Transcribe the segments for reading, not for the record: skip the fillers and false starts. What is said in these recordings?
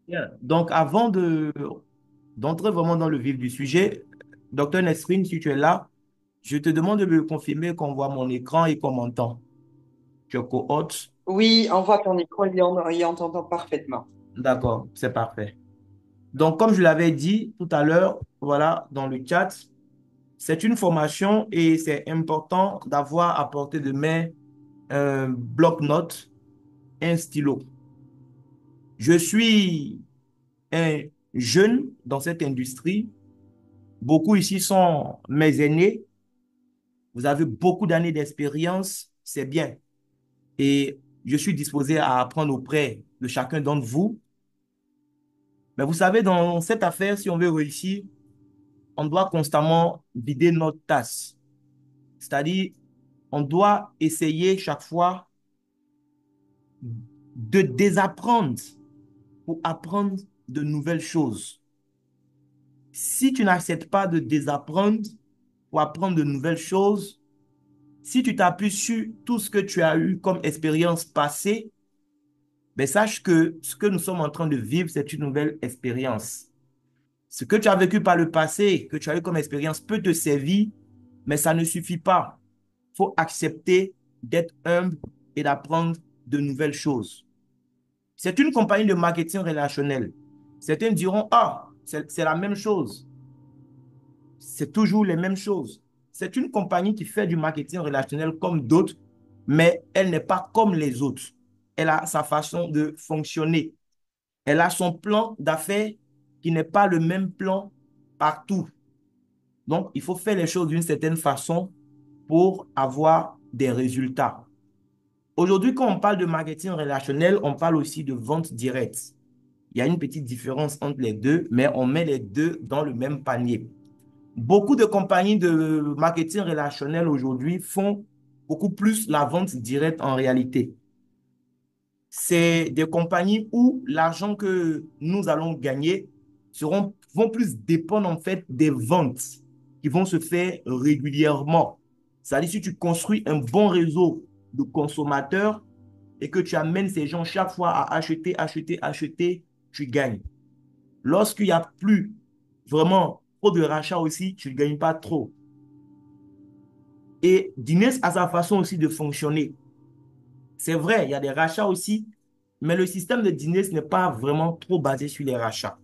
Bien. Donc, d'entrer vraiment dans le vif du sujet, docteur Nesrine, si tu es là, je te demande de me confirmer qu'on voit mon écran et qu'on m'entend. Tu es co-hôte. Oui, on voit ton écran, il entend parfaitement. D'accord, c'est parfait. Donc, comme je l'avais dit tout à l'heure, voilà, dans le chat, c'est une formation et c'est important d'avoir à portée de main un bloc-notes et un stylo. Je suis un jeune dans cette industrie. Beaucoup ici sont mes aînés. Vous avez beaucoup d'années d'expérience, c'est bien. Et je suis disposé à apprendre auprès de chacun d'entre vous. Mais vous savez, dans cette affaire, si on veut réussir, on doit constamment vider notre tasse. C'est-à-dire, on doit essayer chaque fois de désapprendre pour apprendre de nouvelles choses. Si tu n'acceptes pas de désapprendre pour apprendre de nouvelles choses, si tu t'appuies sur tout ce que tu as eu comme expérience passée, mais sache que ce que nous sommes en train de vivre, c'est une nouvelle expérience. Ce que tu as vécu par le passé, que tu as eu comme expérience, peut te servir, mais ça ne suffit pas. Il faut accepter d'être humble et d'apprendre de nouvelles choses. C'est une compagnie de marketing relationnel. Certains diront, ah, c'est la même chose. C'est toujours les mêmes choses. C'est une compagnie qui fait du marketing relationnel comme d'autres, mais elle n'est pas comme les autres. Elle a sa façon de fonctionner. Elle a son plan d'affaires qui n'est pas le même plan partout. Donc, il faut faire les choses d'une certaine façon pour avoir des résultats. Aujourd'hui, quand on parle de marketing relationnel, on parle aussi de vente directe. Il y a une petite différence entre les deux, mais on met les deux dans le même panier. Beaucoup de compagnies de marketing relationnel aujourd'hui font beaucoup plus la vente directe en réalité. C'est des compagnies où l'argent que nous allons gagner vont plus dépendre en fait des ventes qui vont se faire régulièrement. C'est-à-dire si tu construis un bon réseau de consommateurs et que tu amènes ces gens chaque fois à acheter, acheter, acheter, tu gagnes. Lorsqu'il n'y a plus vraiment trop de rachats aussi, tu ne gagnes pas trop. Et Dines a sa façon aussi de fonctionner. C'est vrai, il y a des rachats aussi, mais le système de Dines n'est pas vraiment trop basé sur les rachats.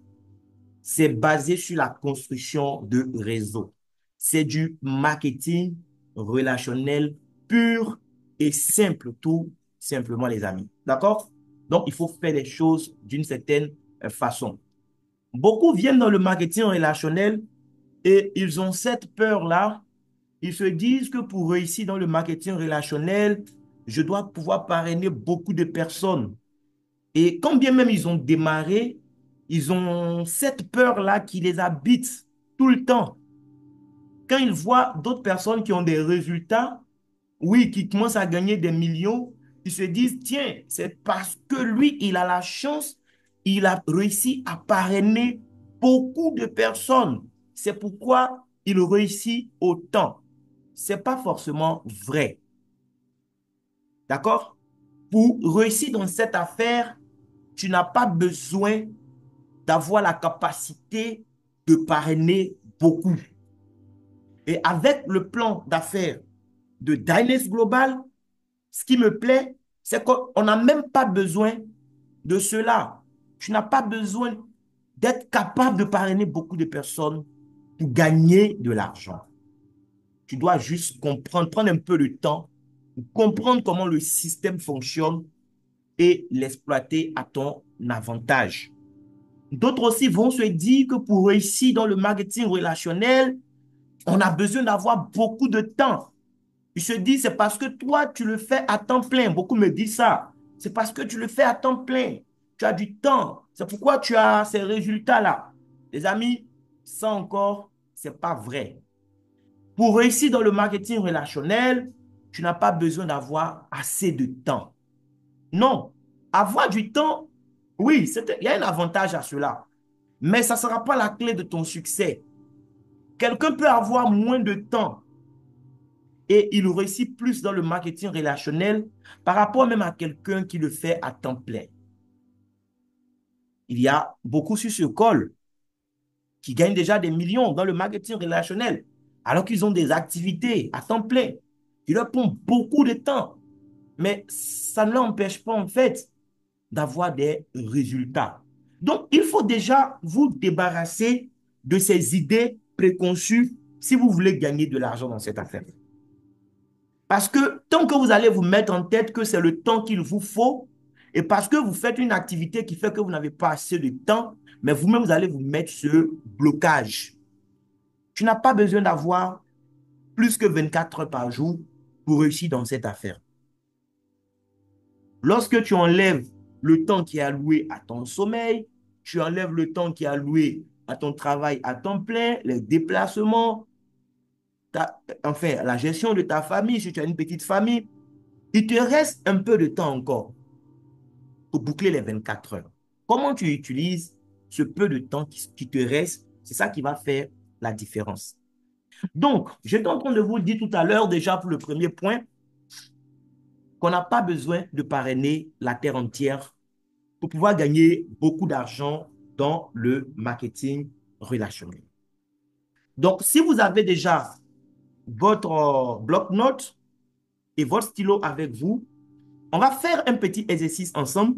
C'est basé sur la construction de réseaux. C'est du marketing relationnel pur et simple, tout simplement, les amis. D'accord? Donc, il faut faire les choses d'une certaine façon. Beaucoup viennent dans le marketing relationnel et ils ont cette peur-là. Ils se disent que pour réussir dans le marketing relationnel, je dois pouvoir parrainer beaucoup de personnes. Et quand bien même ils ont démarré, ils ont cette peur-là qui les habite tout le temps. Quand ils voient d'autres personnes qui ont des résultats, oui, qui commencent à gagner des millions, ils se disent, tiens, c'est parce que lui, il a la chance, il a réussi à parrainer beaucoup de personnes. C'est pourquoi il réussit autant. C'est pas forcément vrai. D'accord? Pour réussir dans cette affaire, tu n'as pas besoin d'avoir la capacité de parrainer beaucoup. Et avec le plan d'affaires de Dyness Global, ce qui me plaît, c'est qu'on n'a même pas besoin de cela. Tu n'as pas besoin d'être capable de parrainer beaucoup de personnes pour gagner de l'argent. Tu dois juste comprendre, prendre un peu de temps, comprendre comment le système fonctionne et l'exploiter à ton avantage. D'autres aussi vont se dire que pour réussir dans le marketing relationnel, on a besoin d'avoir beaucoup de temps. Ils se disent, c'est parce que toi, tu le fais à temps plein. Beaucoup me disent ça. C'est parce que tu le fais à temps plein. Tu as du temps. C'est pourquoi tu as ces résultats-là. Les amis, ça encore, c'est pas vrai. Pour réussir dans le marketing relationnel, tu n'as pas besoin d'avoir assez de temps. Non. Avoir du temps, oui, il y a un avantage à cela. Mais ça ne sera pas la clé de ton succès. Quelqu'un peut avoir moins de temps et il réussit plus dans le marketing relationnel par rapport même à quelqu'un qui le fait à temps plein. Il y a beaucoup sur ce col qui gagnent déjà des millions dans le marketing relationnel, alors qu'ils ont des activités à temps plein, qui leur prennent beaucoup de temps. Mais ça ne l'empêche pas, en fait, d'avoir des résultats. Donc, il faut déjà vous débarrasser de ces idées préconçues si vous voulez gagner de l'argent dans cette affaire. Parce que tant que vous allez vous mettre en tête que c'est le temps qu'il vous faut, et parce que vous faites une activité qui fait que vous n'avez pas assez de temps, mais vous-même, vous allez vous mettre ce blocage. Tu n'as pas besoin d'avoir plus que 24 heures par jour pour réussir dans cette affaire. Lorsque tu enlèves le temps qui est alloué à ton sommeil, tu enlèves le temps qui est alloué à ton travail à temps plein, les déplacements, enfin, la gestion de ta famille, si tu as une petite famille, il te reste un peu de temps encore pour boucler les 24 heures. Comment tu utilises ce peu de temps qui te reste? C'est ça qui va faire la différence. Donc, j'étais en train de vous dire tout à l'heure, déjà pour le premier point, qu'on n'a pas besoin de parrainer la terre entière pour pouvoir gagner beaucoup d'argent dans le marketing relationnel. Donc, si vous avez déjà votre bloc-notes et votre stylo avec vous, on va faire un petit exercice ensemble.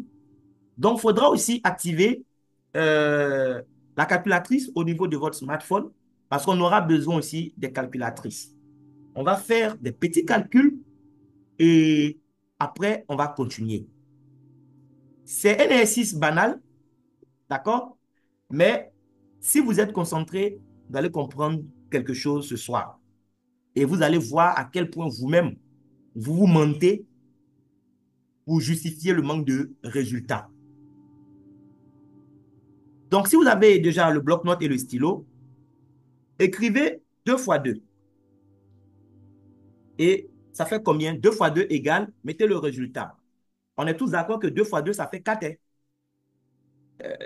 Donc, il faudra aussi activer euh, la calculatrice au niveau de votre smartphone parce qu'on aura besoin aussi des calculatrices. On va faire des petits calculs et après, on va continuer. C'est un exercice banal, d'accord? Mais si vous êtes concentré, vous allez comprendre quelque chose ce soir. Et vous allez voir à quel point vous-même, vous vous mentez pour justifier le manque de résultats. Donc, si vous avez déjà le bloc-notes et le stylo, écrivez 2 fois 2. Et ça fait combien? 2 fois 2 égale, mettez le résultat. On est tous d'accord que 2 fois 2, ça fait 4. Hein?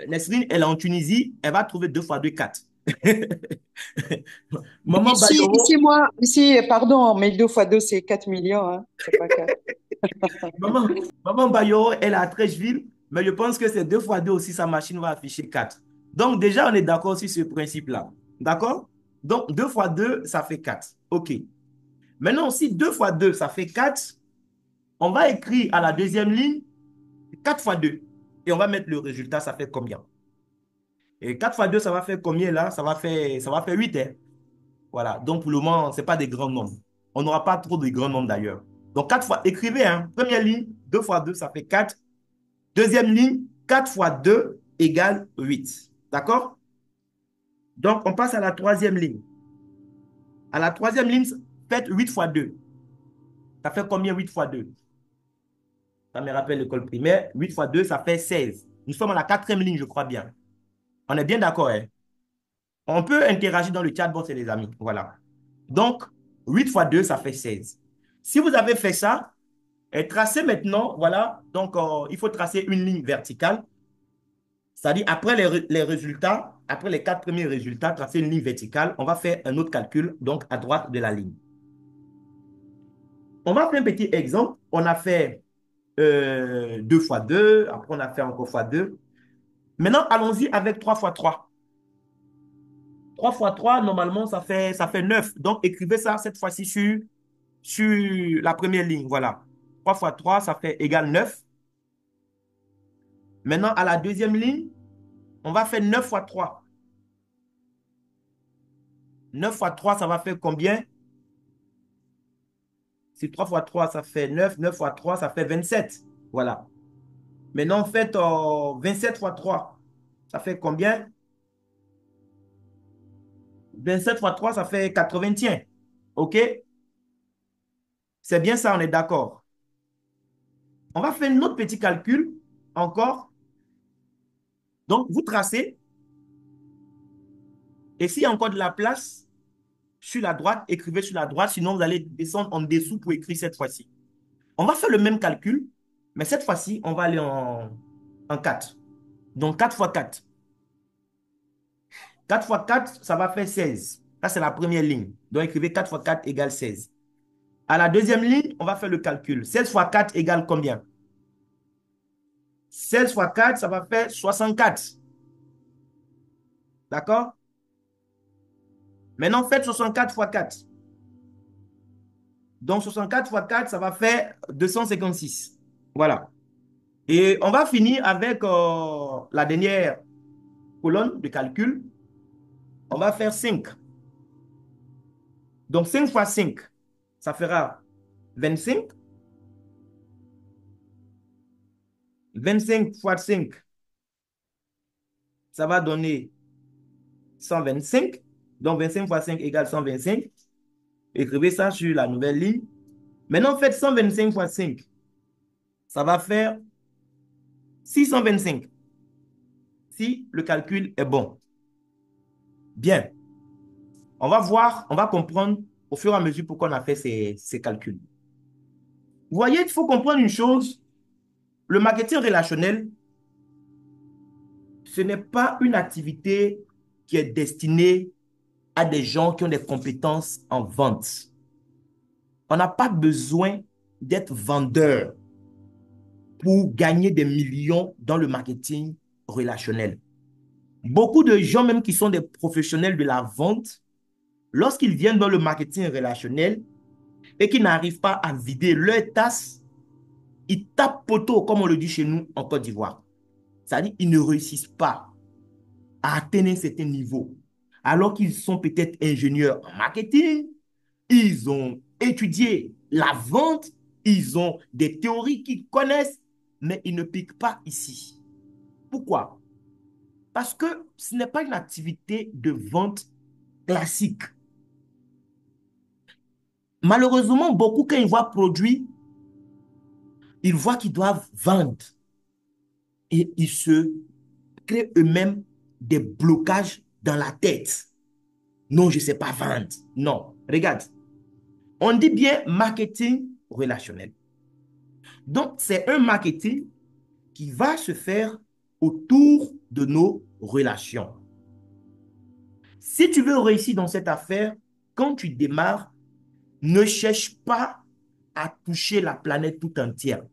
Nesrine, elle est en Tunisie, elle va trouver 2 fois 2, 4. Maman Ici, Bayoro, moi, ici, pardon, mais 2 fois 2, c'est 4 millions, hein. C'est pas 4. maman, maman Bayoro, elle est à Trècheville, mais je pense que c'est 2 fois 2 aussi, sa machine va afficher 4. Donc, déjà, on est d'accord sur ce principe-là. D'accord? Donc, 2 fois 2, ça fait 4. OK. Maintenant, si 2 fois 2, ça fait 4, on va écrire à la deuxième ligne 4 fois 2. Et on va mettre le résultat, ça fait combien? Et 4 fois 2, ça va faire combien là? Ça va faire 8. Hein? Voilà. Donc, pour le moment, ce n'est pas des grands nombres. On n'aura pas trop de grands nombres d'ailleurs. Donc, 4 fois, écrivez, hein. Première ligne, 2 fois 2, ça fait 4. Deuxième ligne, 4 fois 2 égale 8. D'accord? Donc, on passe à la troisième ligne. À la troisième ligne, faites 8 fois 2. Ça fait combien 8 fois 2? Ça me rappelle l'école primaire. 8 fois 2, ça fait 16. Nous sommes à la quatrième ligne, je crois bien. On est bien d'accord, hein? On peut interagir dans le chatbot, c'est les amis. Voilà. Donc, 8 fois 2, ça fait 16. Si vous avez fait ça, tracez maintenant, voilà. Donc, il faut tracer une ligne verticale. C'est-à-dire, après les résultats, après les 4 premiers résultats, tracer une ligne verticale. On va faire un autre calcul, donc à droite de la ligne. On va faire un petit exemple. On a fait 2 fois 2. Après, on a fait encore fois 2. Maintenant, allons-y avec 3 fois 3. 3 fois 3, normalement, ça fait 9. Donc, écrivez ça cette fois-ci sur la première ligne. Voilà. 3 fois 3, ça fait égal 9. Maintenant, à la deuxième ligne, on va faire 9 fois 3. 9 fois 3, ça va faire combien? Si 3 fois 3, ça fait 9. 9 fois 3, ça fait 27. Voilà. Maintenant, faites 27 fois 3. Ça fait combien? 27 fois 3, ça fait 80. OK? C'est bien ça, on est d'accord. On va faire un autre petit calcul encore. Donc, vous tracez. Et s'il y a encore de la place, sur la droite, écrivez sur la droite, sinon vous allez descendre en dessous pour écrire cette fois-ci. On va faire le même calcul, mais cette fois-ci, on va aller en 4. Donc 4 fois 4. 4 fois 4, ça va faire 16. Ça, c'est la première ligne. Donc écrivez 4 fois 4 égale 16. À la deuxième ligne, on va faire le calcul. 16 fois 4 égale combien? 16 fois 4, ça va faire 64. D'accord? Maintenant, faites 64 fois 4. Donc, 64 fois 4, ça va faire 256. Voilà. Et on va finir avec la dernière colonne de calcul. On va faire 5. Donc, 5 fois 5, ça fera 25. 25 fois 5, ça va donner 125. Donc, 25 fois 5 égale 125. Écrivez ça sur la nouvelle ligne. Maintenant, faites 125 fois 5. Ça va faire 625. Si le calcul est bon. Bien. On va voir, on va comprendre au fur et à mesure pourquoi on a fait ces calculs. Vous voyez, il faut comprendre une chose. Le marketing relationnel, ce n'est pas une activité qui est destinée à des gens qui ont des compétences en vente. On n'a pas besoin d'être vendeur pour gagner des millions dans le marketing relationnel. Beaucoup de gens, même qui sont des professionnels de la vente, lorsqu'ils viennent dans le marketing relationnel et qu'ils n'arrivent pas à vider leur tasse, ils tapent poteau, comme on le dit chez nous en Côte d'Ivoire. C'est-à-dire qu'ils ne réussissent pas à atteindre un certain niveau. Alors qu'ils sont peut-être ingénieurs en marketing, ils ont étudié la vente, ils ont des théories qu'ils connaissent, mais ils ne piquent pas ici. Pourquoi? Parce que ce n'est pas une activité de vente classique. Malheureusement, beaucoup, quand ils voient produit, ils voient qu'ils doivent vendre et ils se créent eux-mêmes des blocages dans la tête. Non, je ne sais pas vendre. Non, regarde. On dit bien marketing relationnel. Donc, c'est un marketing qui va se faire autour de nos relations. Si tu veux réussir dans cette affaire, quand tu démarres, ne cherche pas à toucher la planète tout entière.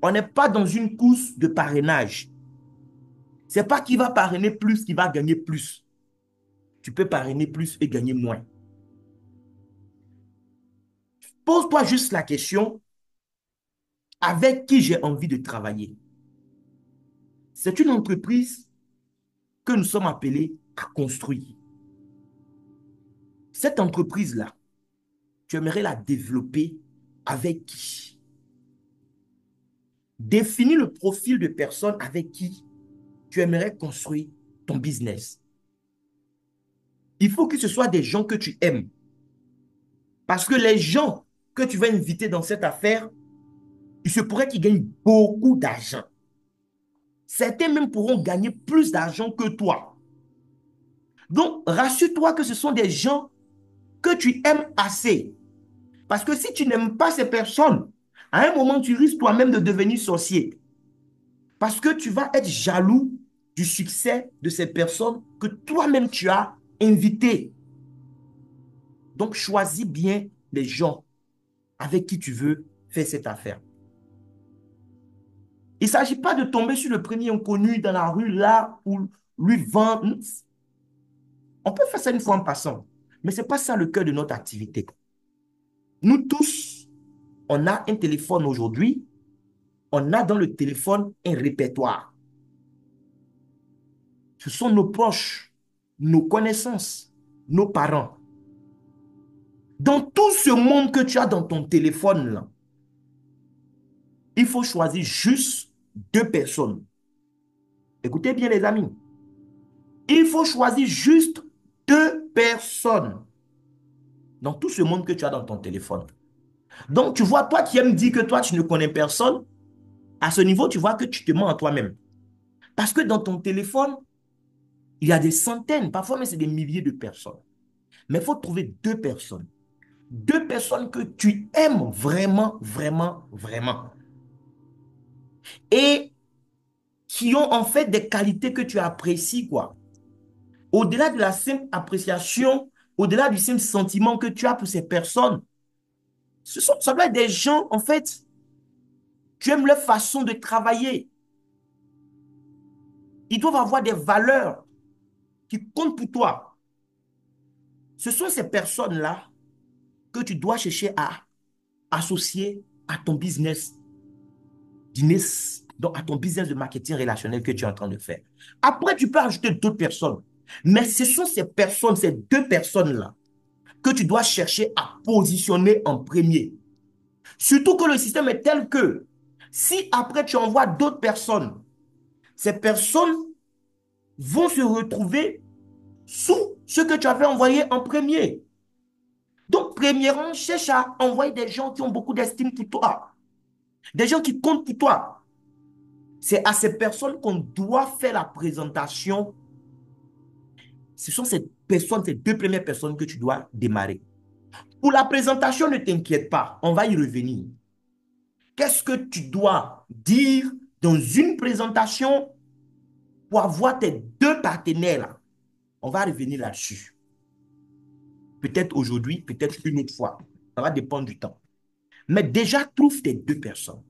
On n'est pas dans une course de parrainage. Ce n'est pas qui va parrainer plus qui va gagner plus. Tu peux parrainer plus et gagner moins. Pose-toi juste la question, avec qui j'ai envie de travailler? C'est une entreprise que nous sommes appelés à construire. Cette entreprise-là, tu aimerais la développer avec qui? Définis le profil de personnes avec qui tu aimerais construire ton business. Il faut que ce soit des gens que tu aimes. Parce que les gens que tu vas inviter dans cette affaire, il se pourrait qu'ils gagnent beaucoup d'argent. Certains même pourront gagner plus d'argent que toi. Donc, rassure-toi que ce sont des gens que tu aimes assez. Parce que si tu n'aimes pas ces personnes, à un moment, tu risques toi-même de devenir sorcier. Parce que tu vas être jaloux du succès de ces personnes que toi-même tu as invitées. Donc, choisis bien les gens avec qui tu veux faire cette affaire. Il ne s'agit pas de tomber sur le premier inconnu dans la rue là où lui vendre. On peut faire ça une fois en passant, mais ce n'est pas ça le cœur de notre activité. Nous tous, on a un téléphone aujourd'hui, on a dans le téléphone un répertoire. Ce sont nos proches, nos connaissances, nos parents. Dans tout ce monde que tu as dans ton téléphone, là, il faut choisir juste deux personnes. Écoutez bien les amis. Il faut choisir juste deux personnes dans tout ce monde que tu as dans ton téléphone. Donc, tu vois, toi qui aimes dire que toi, tu ne connais personne, à ce niveau, tu vois que tu te mens à toi-même. Parce que dans ton téléphone, il y a des centaines, parfois même c'est des milliers de personnes. Mais il faut trouver deux personnes. Deux personnes que tu aimes vraiment, vraiment, vraiment. Et qui ont en fait des qualités que tu apprécies, quoi. Au-delà de la simple appréciation, au-delà du simple sentiment que tu as pour ces personnes, ça doit être des gens, en fait, Tu aimes leur façon de travailler. Ils doivent avoir des valeurs qui comptent pour toi. Ce sont ces personnes-là que tu dois chercher à associer à ton business, donc à ton business de marketing relationnel que tu es en train de faire. Après, tu peux ajouter d'autres personnes. Mais ce sont ces personnes, ces deux personnes-là, que tu dois chercher à positionner en premier. Surtout que le système est tel que si après tu envoies d'autres personnes, ces personnes vont se retrouver sous ce que tu avais envoyé en premier. Donc, premièrement, cherche à envoyer des gens qui ont beaucoup d'estime pour toi, des gens qui comptent pour toi. C'est à ces personnes qu'on doit faire la présentation. Ce sont ces personnes, ces deux premières personnes que tu dois démarrer. Pour la présentation, ne t'inquiète pas, on va y revenir. Qu'est-ce que tu dois dire dans une présentation pour avoir tes deux partenaires là? On va revenir là-dessus. Peut-être aujourd'hui, peut-être une autre fois. Ça va dépendre du temps. Mais déjà, trouve tes deux personnes.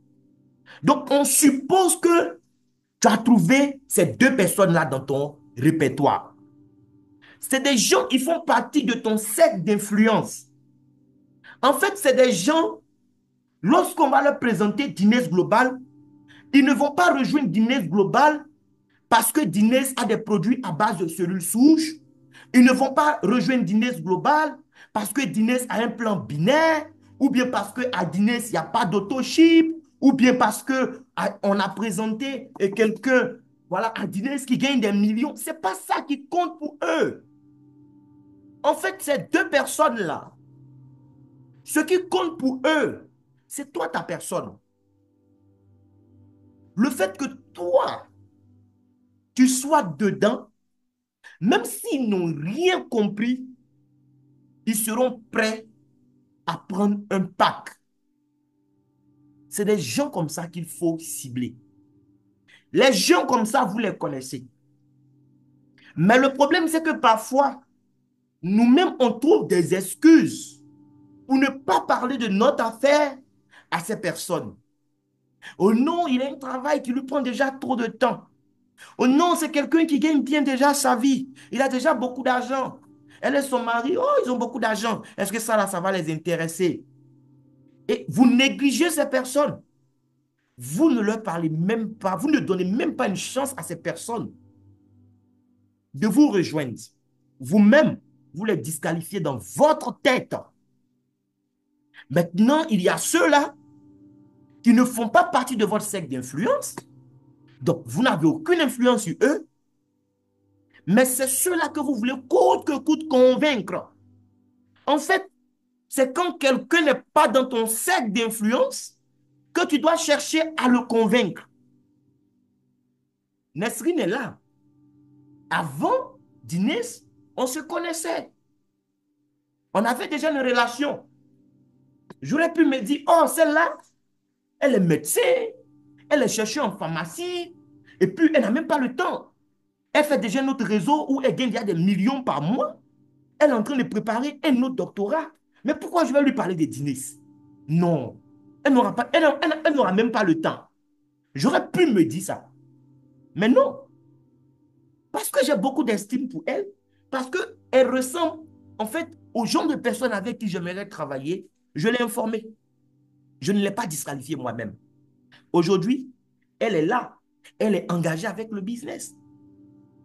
Donc, on suppose que tu as trouvé ces deux personnes-là dans ton répertoire. C'est des gens qui font partie de ton cercle d'influence. En fait, c'est des gens, lorsqu'on va leur présenter Dines Global, ils ne vont pas rejoindre Dines Global parce que Dines a des produits à base de cellules souches. Ils ne vont pas rejoindre Dines Global parce que Dines a un plan binaire, ou bien parce qu'à Dines, il n'y a pas d'autochip, ou bien parce qu'on a présenté quelqu'un voilà, à Dines qui gagne des millions. Ce n'est pas ça qui compte pour eux. En fait, ces deux personnes-là, ce qui compte pour eux, c'est toi, ta personne. Le fait que toi, tu sois dedans, même s'ils n'ont rien compris, ils seront prêts à prendre un pack. C'est des gens comme ça qu'il faut cibler. Les gens comme ça, vous les connaissez. Mais le problème, c'est que parfois, nous-mêmes, on trouve des excuses pour ne pas parler de notre affaire à ces personnes. Oh non, il a un travail qui lui prend déjà trop de temps. Oh non, c'est quelqu'un qui gagne bien déjà sa vie. Il a déjà beaucoup d'argent. Elle et son mari, oh, ils ont beaucoup d'argent. Est-ce que ça, là, ça va les intéresser? Et vous négligez ces personnes. Vous ne leur parlez même pas, vous ne donnez même pas une chance à ces personnes de vous rejoindre. Vous-même, vous les disqualifiez dans votre tête. Maintenant, il y a ceux-là qui ne font pas partie de votre cercle d'influence. Donc, vous n'avez aucune influence sur eux. Mais c'est ceux-là que vous voulez coûte que coûte convaincre. En fait, c'est quand quelqu'un n'est pas dans ton cercle d'influence que tu dois chercher à le convaincre. Nesrine est là. Avant Dines, on se connaissait. On avait déjà une relation. J'aurais pu me dire, oh, celle-là, elle est médecin, elle est chercheuse en pharmacie, et puis elle n'a même pas le temps. Elle fait déjà notre réseau où elle gagne déjà des millions par mois. Elle est en train de préparer un autre doctorat. Mais pourquoi je vais lui parler de Dines? Non, elle n'aura pas, elle n'aura même pas le temps. J'aurais pu me dire ça. Mais non, parce que j'ai beaucoup d'estime pour elle, parce qu'elle ressemble en fait au genre de personnes avec qui j'aimerais travailler, je l'ai informée. Je ne l'ai pas disqualifiée moi-même. Aujourd'hui, elle est là. Elle est engagée avec le business.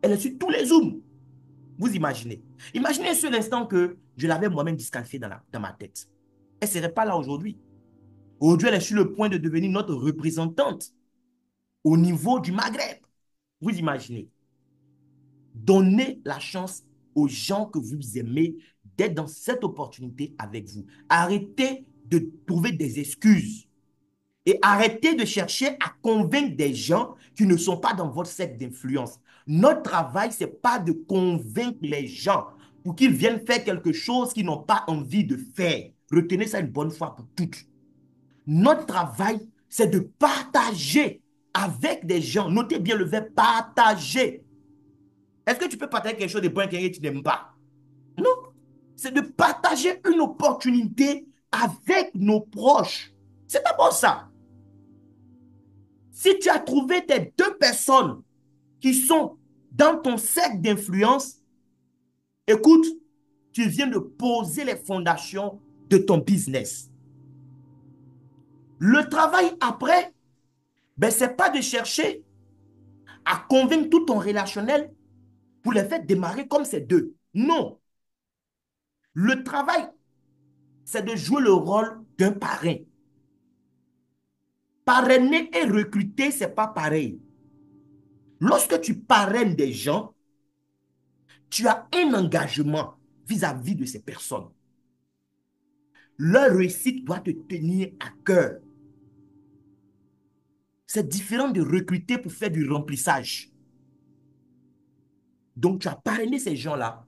Elle est sur tous les zooms. Vous imaginez. Imaginez un seul instant que je l'avais moi-même disqualifiée dans ma tête. Elle ne serait pas là aujourd'hui. Aujourd'hui, elle est sur le point de devenir notre représentante au niveau du Maghreb. Vous imaginez. Donnez la chance aux gens que vous aimez d'être dans cette opportunité avec vous. Arrêtez de trouver des excuses et arrêtez de chercher à convaincre des gens qui ne sont pas dans votre cercle d'influence. Notre travail, ce n'est pas de convaincre les gens pour qu'ils viennent faire quelque chose qu'ils n'ont pas envie de faire. Retenez ça une bonne fois pour toutes. Notre travail, c'est de partager avec des gens. Notez bien le verbe partager. Est-ce que tu peux partager quelque chose de bon avec quelqu'un que tu n'aimes pas? Non. C'est de partager une opportunité avec nos proches. C'est d'abord ça. Si tu as trouvé tes deux personnes qui sont dans ton cercle d'influence, écoute, tu viens de poser les fondations de ton business. Le travail après, ben, ce n'est pas de chercher à convaincre tout ton relationnel pour les faire démarrer comme ces deux. Non. Le travail, c'est de jouer le rôle d'un parrain. Parrainer et recruter, ce n'est pas pareil. Lorsque tu parraines des gens, tu as un engagement vis-à-vis de ces personnes. Leur réussite doit te tenir à cœur. C'est différent de recruter pour faire du remplissage. Donc, tu as parrainé ces gens-là.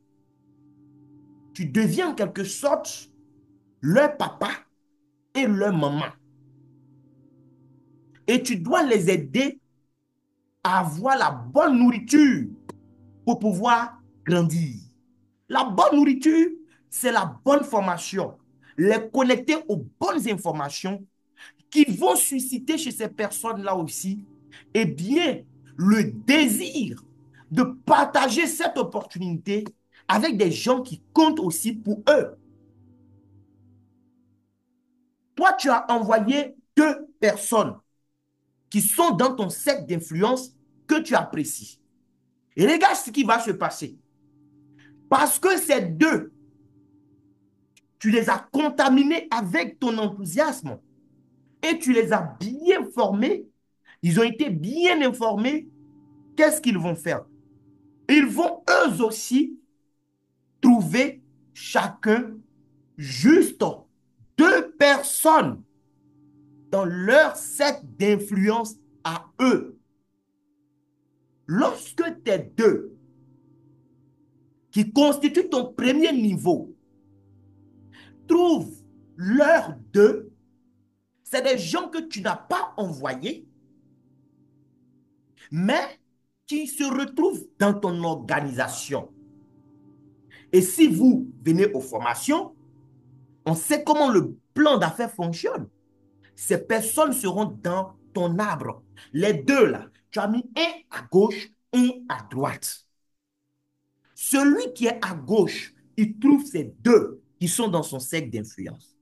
Tu deviens en quelque sorte leur papa et leur maman. Et tu dois les aider à avoir la bonne nourriture pour pouvoir grandir. La bonne nourriture, c'est la bonne formation. Les connecter aux bonnes informations qui vont susciter chez ces personnes-là aussi, eh bien, le désir de partager cette opportunité avec des gens qui comptent aussi pour eux. Toi, tu as envoyé deux personnes qui sont dans ton cercle d'influence que tu apprécies. Et regarde ce qui va se passer. Parce que ces deux, tu les as contaminés avec ton enthousiasme et tu les as bien formés. Ils ont été bien informés. Qu'est-ce qu'ils vont faire? Ils vont eux aussi trouver chacun juste deux personnes dans leur cercle d'influence à eux. Lorsque tes deux, qui constituent ton premier niveau, trouvent leurs deux, c'est des gens que tu n'as pas envoyés, mais qui se retrouvent dans ton organisation. Et si vous venez aux formations, on sait comment le plan d'affaires fonctionne. Ces personnes seront dans ton arbre. Les deux là, tu as mis un à gauche, un à droite. Celui qui est à gauche, il trouve ces deux qui sont dans son cercle d'influence.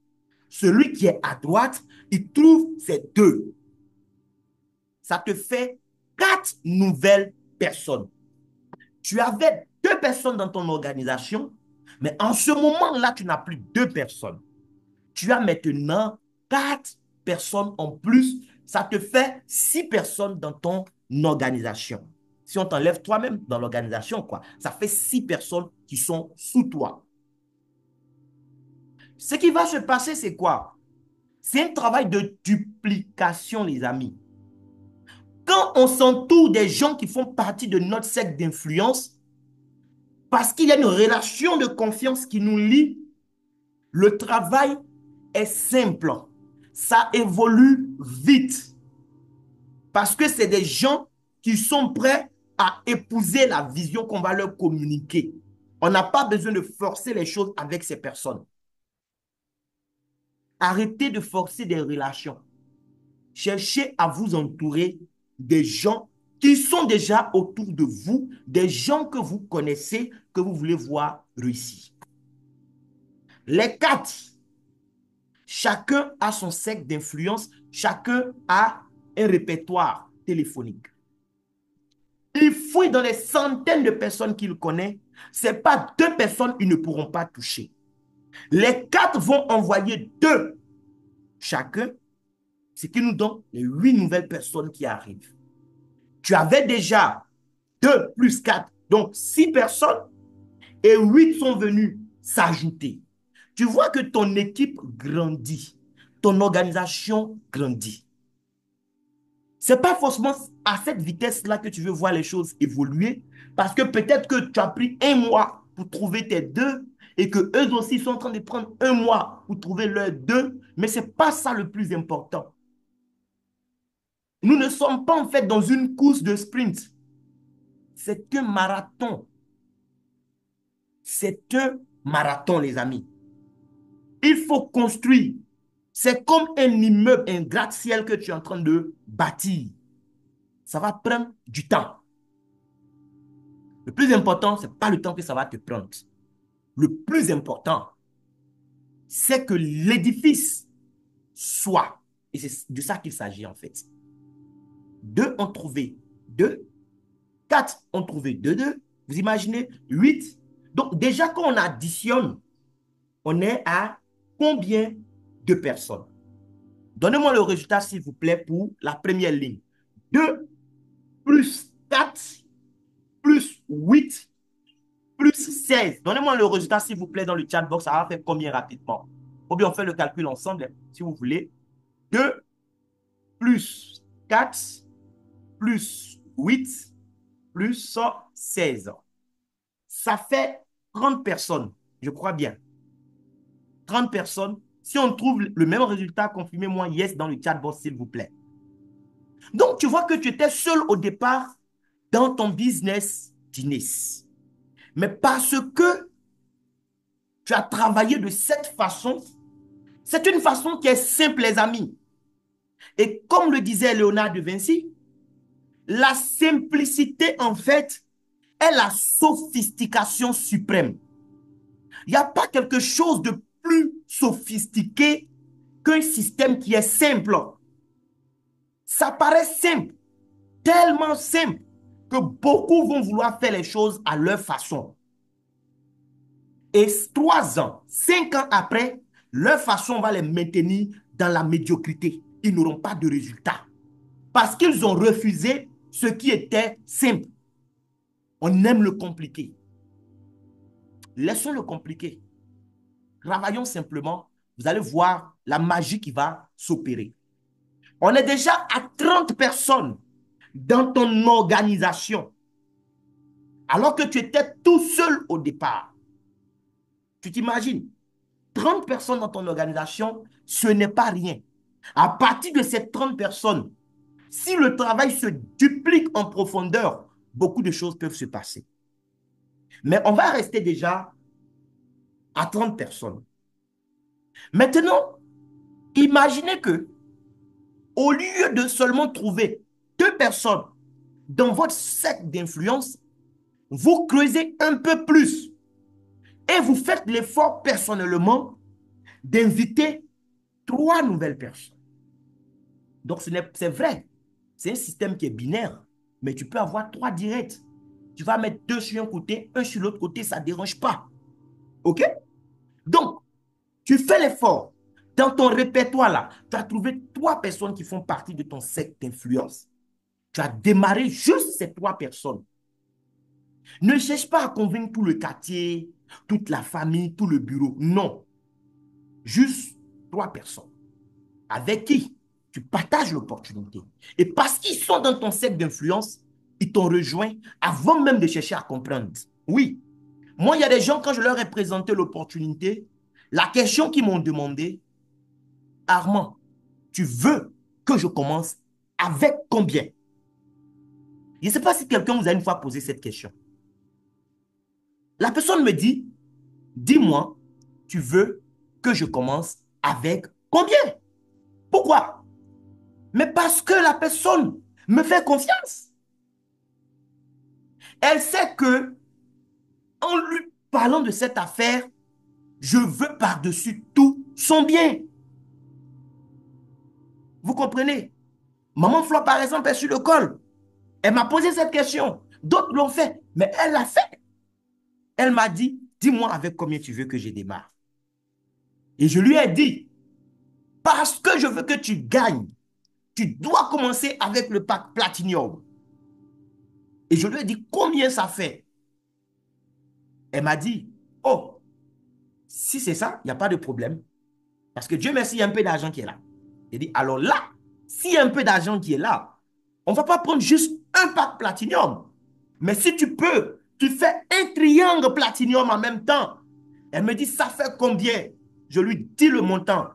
Celui qui est à droite, il trouve ces deux. Ça te fait 4 nouvelles personnes. Tu avais 2 personnes dans ton organisation, mais en ce moment-là, tu n'as plus 2 personnes. Tu as maintenant 4 personnes en plus. Ça te fait 6 personnes dans ton organisation. Si on t'enlève toi-même dans l'organisation, quoi, ça fait 6 personnes qui sont sous toi. Ce qui va se passer, c'est quoi? C'est un travail de duplication, les amis. Quand on s'entoure des gens qui font partie de notre cercle d'influence, parce qu'il y a une relation de confiance qui nous lie, le travail est simple. Ça évolue vite. Parce que c'est des gens qui sont prêts à épouser la vision qu'on va leur communiquer. On n'a pas besoin de forcer les choses avec ces personnes. Arrêtez de forcer des relations. Cherchez à vous entourer des gens qui sont déjà autour de vous, des gens que vous connaissez, que vous voulez voir réussir. Les 4, chacun a son cercle d'influence, chacun a un répertoire téléphonique. Il fouille dans les centaines de personnes qu'il connaît. Ce n'est pas 2 personnes qu'ils ne pourront pas toucher. Les 4 vont envoyer 2 chacun, ce qui nous donne les 8 nouvelles personnes qui arrivent. Tu avais déjà 2 plus 4, donc 6 personnes, et 8 sont venus s'ajouter. Tu vois que ton équipe grandit, ton organisation grandit. Ce n'est pas forcément à cette vitesse-là que tu veux voir les choses évoluer, parce que peut-être que tu as pris 1 mois pour trouver tes 2 et que eux aussi sont en train de prendre 1 mois pour trouver leurs 2, mais ce n'est pas ça le plus important. Nous ne sommes pas en fait dans une course de sprint. C'est un marathon. C'est un marathon, les amis. Il faut construire. C'est comme un immeuble, un gratte-ciel que tu es en train de bâtir. ça va prendre du temps. Le plus important, ce n'est pas le temps que ça va te prendre. Le plus important, c'est que l'édifice soit. Et c'est de ça qu'il s'agit en fait. Deux ont trouvé deux. Quatre ont trouvé deux. Vous imaginez? 8. Donc déjà quand on additionne, on est à combien de personnes? Donnez-moi le résultat s'il vous plaît pour la première ligne. 2 plus 4 plus 8 plus 16. Donnez-moi le résultat s'il vous plaît dans le chat box. Ça va faire combien rapidement? Ou bien on fait le calcul ensemble si vous voulez. 2 plus 4 plus 8 plus 16. Ça fait 30 personnes. Je crois bien. 30 personnes. Si on trouve le même résultat, confirmez-moi yes dans le chat box s'il vous plaît. Donc, tu vois que tu étais seul au départ dans ton business d'Inès. Mais parce que tu as travaillé de cette façon, c'est une façon qui est simple, les amis. Et comme le disait Léonard de Vinci, la simplicité, en fait, est la sophistication suprême. Il n'y a pas quelque chose de plus sophistiqué qu'un système qui est simple. Ça paraît simple, tellement simple, que beaucoup vont vouloir faire les choses à leur façon. Et 3 ans, 5 ans après, leur façon va les maintenir dans la médiocrité. Ils n'auront pas de résultat. Parce qu'ils ont refusé ce qui était simple. On aime le compliqué. Laissons le compliqué. Travaillons simplement. Vous allez voir la magie qui va s'opérer. On est déjà à 30 personnes dans ton organisation. Alors que tu étais tout seul au départ. Tu t'imagines? 30 personnes dans ton organisation, ce n'est pas rien. À partir de ces 30 personnes, si le travail se duplique en profondeur, beaucoup de choses peuvent se passer. Mais on va rester déjà à 30 personnes. Maintenant, imaginez que, au lieu de seulement trouver 2 personnes dans votre cercle d'influence, vous creusez un peu plus et vous faites l'effort personnellement d'inviter 3 nouvelles personnes. Donc, c'est vrai, c'est un système qui est binaire, mais tu peux avoir 3 directs. Tu vas mettre 2 sur un côté, un sur l'autre côté, ça ne dérange pas. OK? Donc, tu fais l'effort. Dans ton répertoire là, tu as trouvé 3 personnes qui font partie de ton cercle d'influence. Tu as démarré juste ces 3 personnes. Ne cherche pas à convaincre tout le quartier, toute la famille, tout le bureau. Non. Juste 3 personnes. Avec qui tu partages l'opportunité. Et parce qu'ils sont dans ton cercle d'influence, ils t'ont rejoint avant même de chercher à comprendre. Oui. Moi, il y a des gens, quand je leur ai présenté l'opportunité, la question qu'ils m'ont demandé, Armand, tu veux que je commence avec combien? Je ne sais pas si quelqu'un vous a une fois posé cette question. La personne me dit, dis-moi, tu veux que je commence avec combien? Pourquoi? Mais parce que la personne me fait confiance. Elle sait que en lui parlant de cette affaire, je veux par-dessus tout son bien. Vous comprenez? Maman Flo, par exemple, est sur le col. Elle m'a posé cette question. D'autres l'ont fait, mais elle l'a fait. Elle m'a dit, dis-moi avec combien tu veux que je démarre. Et je lui ai dit, parce que je veux que tu gagnes, tu dois commencer avec le pack Platinum. Et je lui ai dit, combien ça fait? Elle m'a dit, oh, si c'est ça, il n'y a pas de problème. Parce que Dieu merci, il y a un peu d'argent qui est là. J'ai dit, alors là, s'il y a un peu d'argent qui est là, on ne va pas prendre juste un pack Platinum. Mais si tu peux, tu fais un triangle Platinum en même temps. Elle me dit, ça fait combien? Je lui dis le montant.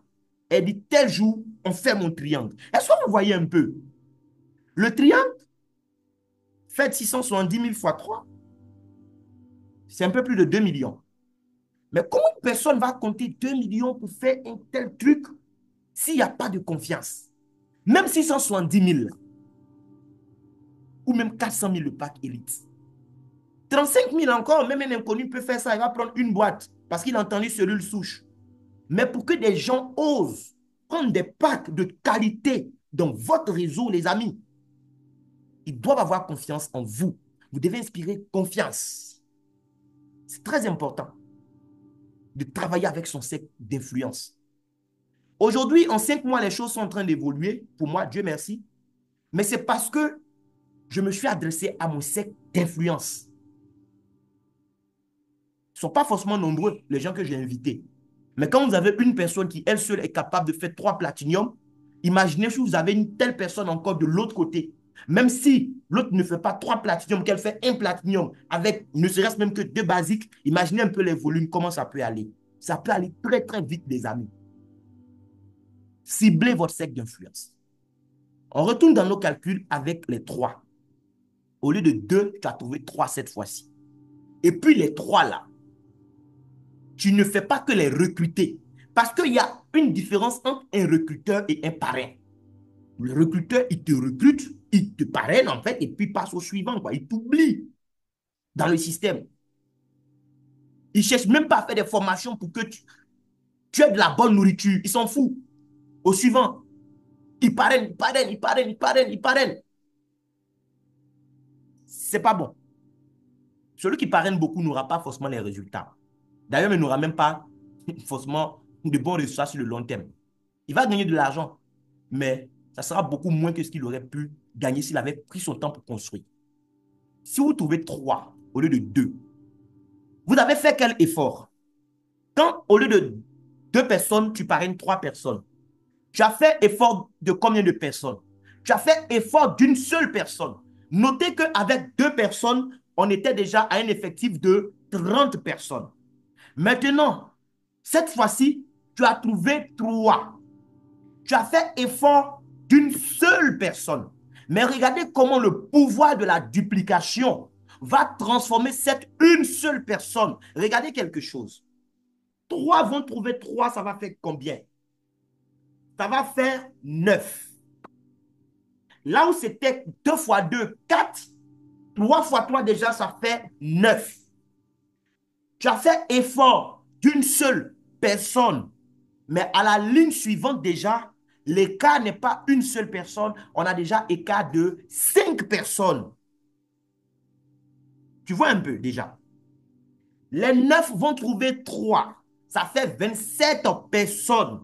Elle dit, tel jour, on fait mon triangle. Est-ce que vous voyez un peu? Le triangle fait 670 000 fois 3. C'est un peu plus de 2 millions. Mais comment une personne va compter 2 millions pour faire un tel truc s'il n'y a pas de confiance? Même 670 000. ou même 400 000 le pack élite. 35 000 encore, même un inconnu peut faire ça. Il va prendre une boîte parce qu'il a entendu cellule souche. Mais pour que des gens osent prendre des packs de qualité dans votre réseau, les amis, ils doivent avoir confiance en vous. Vous devez inspirer confiance. C'est très important de travailler avec son cercle d'influence. Aujourd'hui, en 5 mois, les choses sont en train d'évoluer. Pour moi, Dieu merci. Mais c'est parce que je me suis adressé à mon cercle d'influence. Ils ne sont pas forcément nombreux, les gens que j'ai invités. Mais quand vous avez une personne qui, elle seule, est capable de faire 3 platiniums, imaginez si vous avez une telle personne encore de l'autre côté. Même si l'autre ne fait pas 3 platiniums, qu'elle fait un platinium avec ne serait-ce même que 2 basiques, imaginez un peu les volumes, comment ça peut aller. Ça peut aller très, très vite, les amis. Ciblez votre cercle d'influence. On retourne dans nos calculs avec les 3. Au lieu de 2, tu as trouvé 3 cette fois-ci. Et puis les 3 là, tu ne fais pas que les recruter. Parce qu'il y a une différence entre un recruteur et un parrain. Le recruteur, il te recrute, il te parraine en fait, et puis passe au suivant, quoi. Il t'oublie dans le système. Il ne cherche même pas à faire des formations pour que tu aies de la bonne nourriture. Il s'en fout. Au suivant, il parraine, il parraine, il parraine, il parraine, il parraine. C'est pas bon. Celui qui parraine beaucoup n'aura pas forcément les résultats. D'ailleurs, il n'aura même pas forcément de bons résultats sur le long terme. Il va gagner de l'argent, mais ça sera beaucoup moins que ce qu'il aurait pu gagner s'il avait pris son temps pour construire. Si vous trouvez 3 au lieu de 2, vous avez fait quel effort? Quand au lieu de 2 personnes, tu parraines 3 personnes, tu as fait effort de combien de personnes? Tu as fait effort d'une seule personne. Notez qu'avec 2 personnes, on était déjà à un effectif de 30 personnes. Maintenant, cette fois-ci, tu as trouvé 3. Tu as fait effort d'une seule personne. Mais regardez comment le pouvoir de la duplication va transformer cette une seule personne. Regardez quelque chose. 3 vont trouver 3, ça va faire combien? Ça va faire 9. Là où c'était 2 fois 2, 4, 3 fois 3 déjà, ça fait 9. Tu as fait effort d'une seule personne. Mais à la ligne suivante déjà, l'écart n'est pas une seule personne, on a déjà écart de 5 personnes. Tu vois un peu déjà. Les 9 vont trouver 3. Ça fait 27 personnes.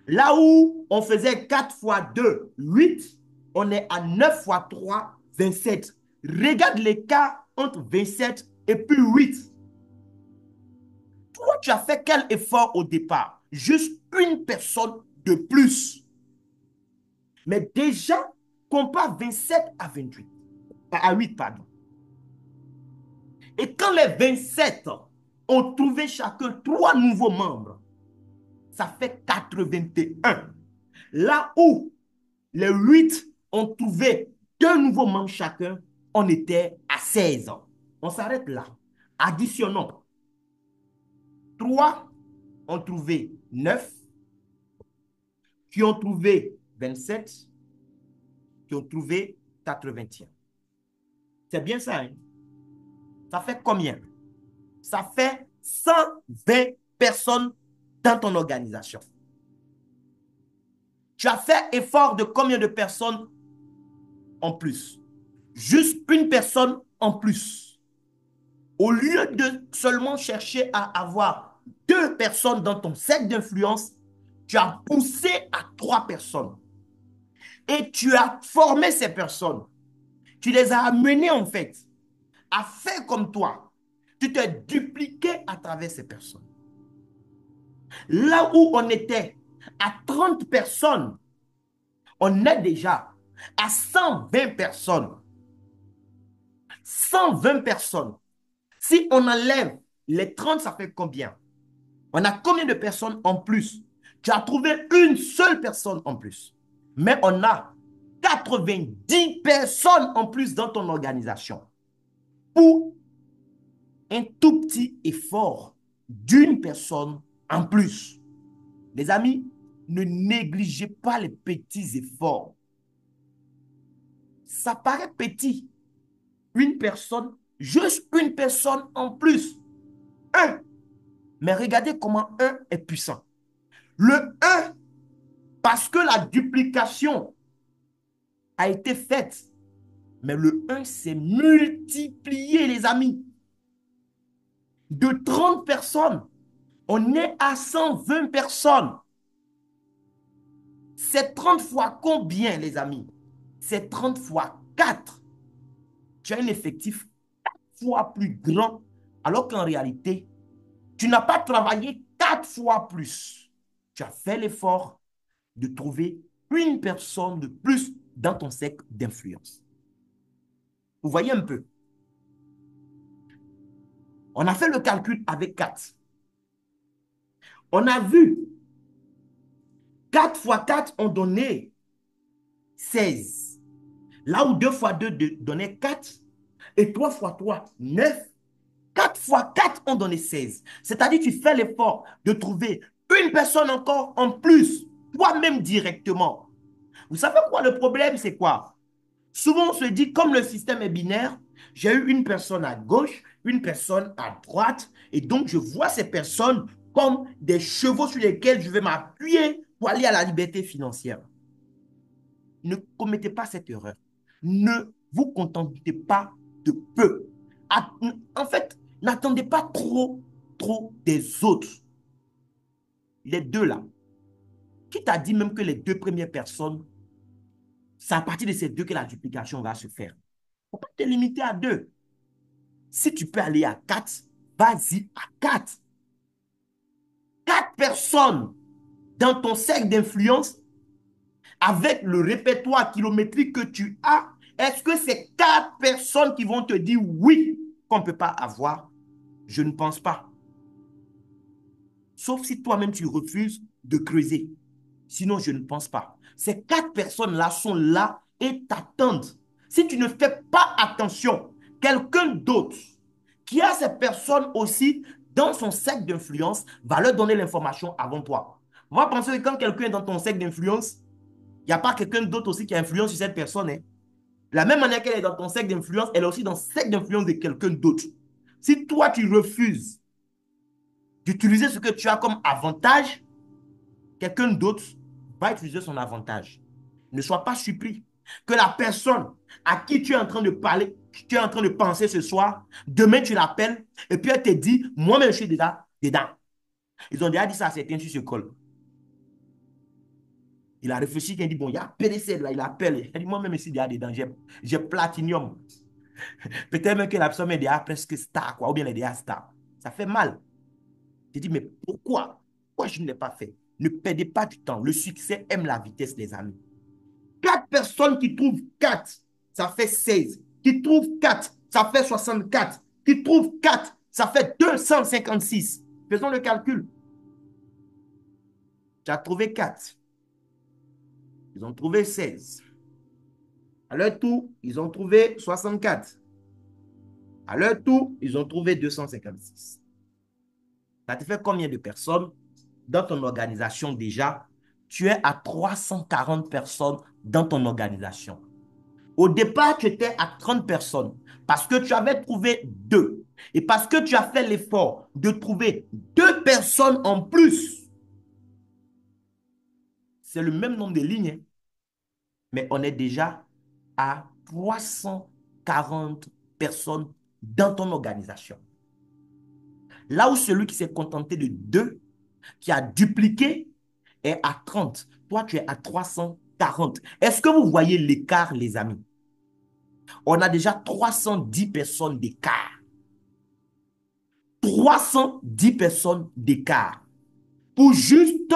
Là où on faisait 4 fois 2, 8, on est à 9 fois 3, 27. Regarde l'écart entre 27 et puis 8. Toi, tu as fait quel effort au départ? Juste une personne de plus. Mais déjà, compare 27 à 28. À 8, pardon. Et quand les 27 ont trouvé chacun 3 nouveaux membres, ça fait 81. Là où les 8 ont trouvé 2 nouveaux membres chacun, on était à 16. On s'arrête là. Additionnons. 3 ont trouvé 9, qui ont trouvé 27, qui ont trouvé 81. C'est bien ça, hein? Ça fait combien? Ça fait 120 personnes dans ton organisation. Tu as fait effort de combien de personnes en plus? Juste une personne en plus. Au lieu de seulement chercher à avoir 2 personnes dans ton cercle d'influence, tu as poussé à 3 personnes. Et tu as formé ces personnes. Tu les as amenées en fait à faire comme toi. Tu t'es dupliqué à travers ces personnes. Là où on était à 30 personnes, on est déjà à 120 personnes. 120 personnes. Si on enlève les 30, ça fait combien? On a combien de personnes en plus? Tu as trouvé une seule personne en plus. Mais on a 90 personnes en plus dans ton organisation. Pour un tout petit effort d'une personne en plus. Les amis, ne négligez pas les petits efforts. Ça paraît petit. Une personne, juste une personne en plus. Un. Mais regardez comment un est puissant. Le un, parce que la duplication a été faite, mais le un s'est multiplié, les amis. De 30 personnes, on est à 120 personnes. C'est 30 fois combien, les amis? C'est 30 fois 4. Tu as un effectif 4 fois plus grand, alors qu'en réalité, tu n'as pas travaillé 4 fois plus. Tu as fait l'effort de trouver une personne de plus dans ton cercle d'influence. Vous voyez un peu? On a fait le calcul avec 4. On a vu 4 fois 4 ont donné 16. Là où 2 fois 2 donnait 4 et 3 fois 3, 9. 4 fois 4 ont donné 16. C'est-à-dire tu fais l'effort de trouver une personne encore en plus, toi-même directement. Vous savez quoi le problème, c'est quoi? Souvent, on se dit, comme le système est binaire, j'ai eu une personne à gauche, une personne à droite, et donc je vois ces personnes comme des chevaux sur lesquels je vais m'appuyer pour aller à la liberté financière. Ne commettez pas cette erreur. Ne vous contentez pas de peu. En fait, n'attendez pas trop des autres. Les deux là. Qui t'a dit même que les deux premières personnes, c'est à partir de ces deux que la duplication va se faire? Il ne faut pas te limiter à deux. Si tu peux aller à 4, vas-y à 4. 4 personnes dans ton cercle d'influence avec le répertoire kilométrique que tu as, est-ce que c'est 4 personnes qui vont te dire oui qu'on ne peut pas avoir? Je ne pense pas. Sauf si toi-même tu refuses de creuser. Sinon, je ne pense pas. Ces 4 personnes-là sont là et t'attendent. Si tu ne fais pas attention, quelqu'un d'autre qui a ces personnes aussi dans son cercle d'influence va leur donner l'information avant toi. On va penser que quand quelqu'un est dans ton cercle d'influence, il n'y a pas quelqu'un d'autre aussi qui a influence sur cette personne. Hein. De la même manière qu'elle est dans ton cercle d'influence, elle est aussi dans le cercle d'influence de quelqu'un d'autre. Si toi, tu refuses d'utiliser ce que tu as comme avantage, quelqu'un d'autre va utiliser son avantage. Ne sois pas surpris que la personne à qui tu es en train de parler, tu es en train de penser ce soir, demain tu l'appelles et puis elle te dit, moi-même je suis déjà dedans. Ils ont déjà dit ça à certains sur ce col. Il a réfléchi, il a dit, bon, il y a PDC là, il appelle. Il dit, moi-même je suis déjà dedans, j'ai platinium. Peut-être même que la personne est déjà presque star, quoi, ou bien elle est déjà star. Ça fait mal. Je dis, mais pourquoi? Pourquoi je ne l'ai pas fait? Ne perdez pas du temps. Le succès aime la vitesse, les amis. 4 personnes qui trouvent 4, ça fait 16. Qui trouvent 4, ça fait 64. Qui trouvent 4, ça fait 256. Faisons le calcul. Tu as trouvé 4. Ils ont trouvé 16. À leur tour, ils ont trouvé 64. À leur tour, ils ont trouvé 256. Ça te fait combien de personnes dans ton organisation déjà? Tu es à 340 personnes dans ton organisation. Au départ, tu étais à 30 personnes parce que tu avais trouvé 2. Et parce que tu as fait l'effort de trouver 2 personnes en plus. C'est le même nombre de lignes, mais on est déjà à 340 personnes dans ton organisation. Là où celui qui s'est contenté de 2, qui a dupliqué, est à 30. Toi, tu es à 340. Est-ce que vous voyez l'écart, les amis? On a déjà 310 personnes d'écart. 310 personnes d'écart pour juste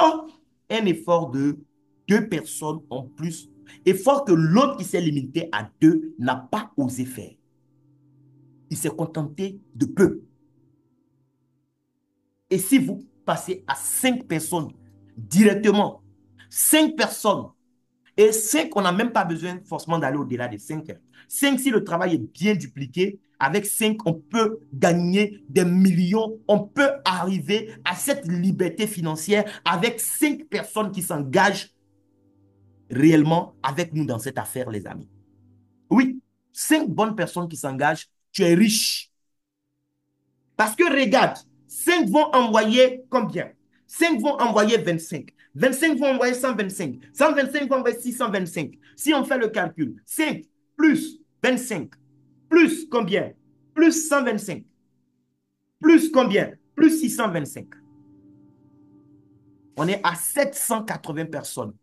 un effort de 2 personnes en plus. Effort que l'autre qui s'est limité à 2 n'a pas osé faire. Il s'est contenté de peu. Et si vous passez à 5 personnes directement, 5 personnes, et 5, on n'a même pas besoin forcément d'aller au-delà de 5 heures. 5, si le travail est bien dupliqué, avec 5, on peut gagner des millions, on peut arriver à cette liberté financière avec 5 personnes qui s'engagent réellement avec nous dans cette affaire, les amis. Oui, 5 bonnes personnes qui s'engagent, tu es riche. Parce que regarde, 5 vont envoyer combien? 5 vont envoyer 25. 25 vont envoyer 125. 125 vont envoyer 625. Si on fait le calcul, 5 plus 25, plus combien? Plus 125. Plus combien? Plus 625. On est à 780 personnes.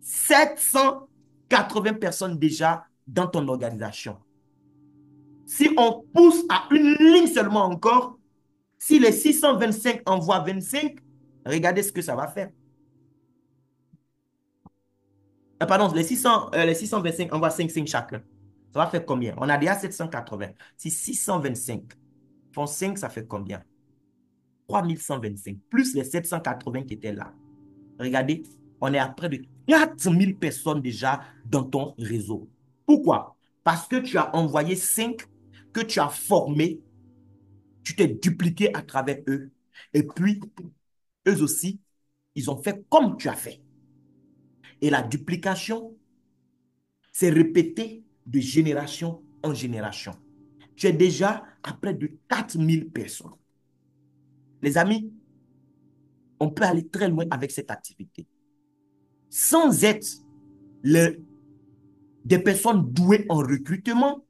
780 personnes déjà dans ton organisation. Si on pousse à une ligne seulement encore, si les 625 envoient 25, regardez ce que ça va faire. Pardon, les 625 envoient 5 chacun. Ça va faire combien? On a déjà 780. Si 625 font 5, ça fait combien? 3125, plus les 780 qui étaient là. Regardez, on est à près de 4000 personnes déjà dans ton réseau. Pourquoi? Parce que tu as envoyé 5 que tu as formés, tu t'es dupliqué à travers eux. Et puis, eux aussi, ils ont fait comme tu as fait. Et la duplication, c'est répété de génération en génération. Tu es déjà à près de 4000 personnes. Les amis, on peut aller très loin avec cette activité. Sans être des personnes douées en recrutement,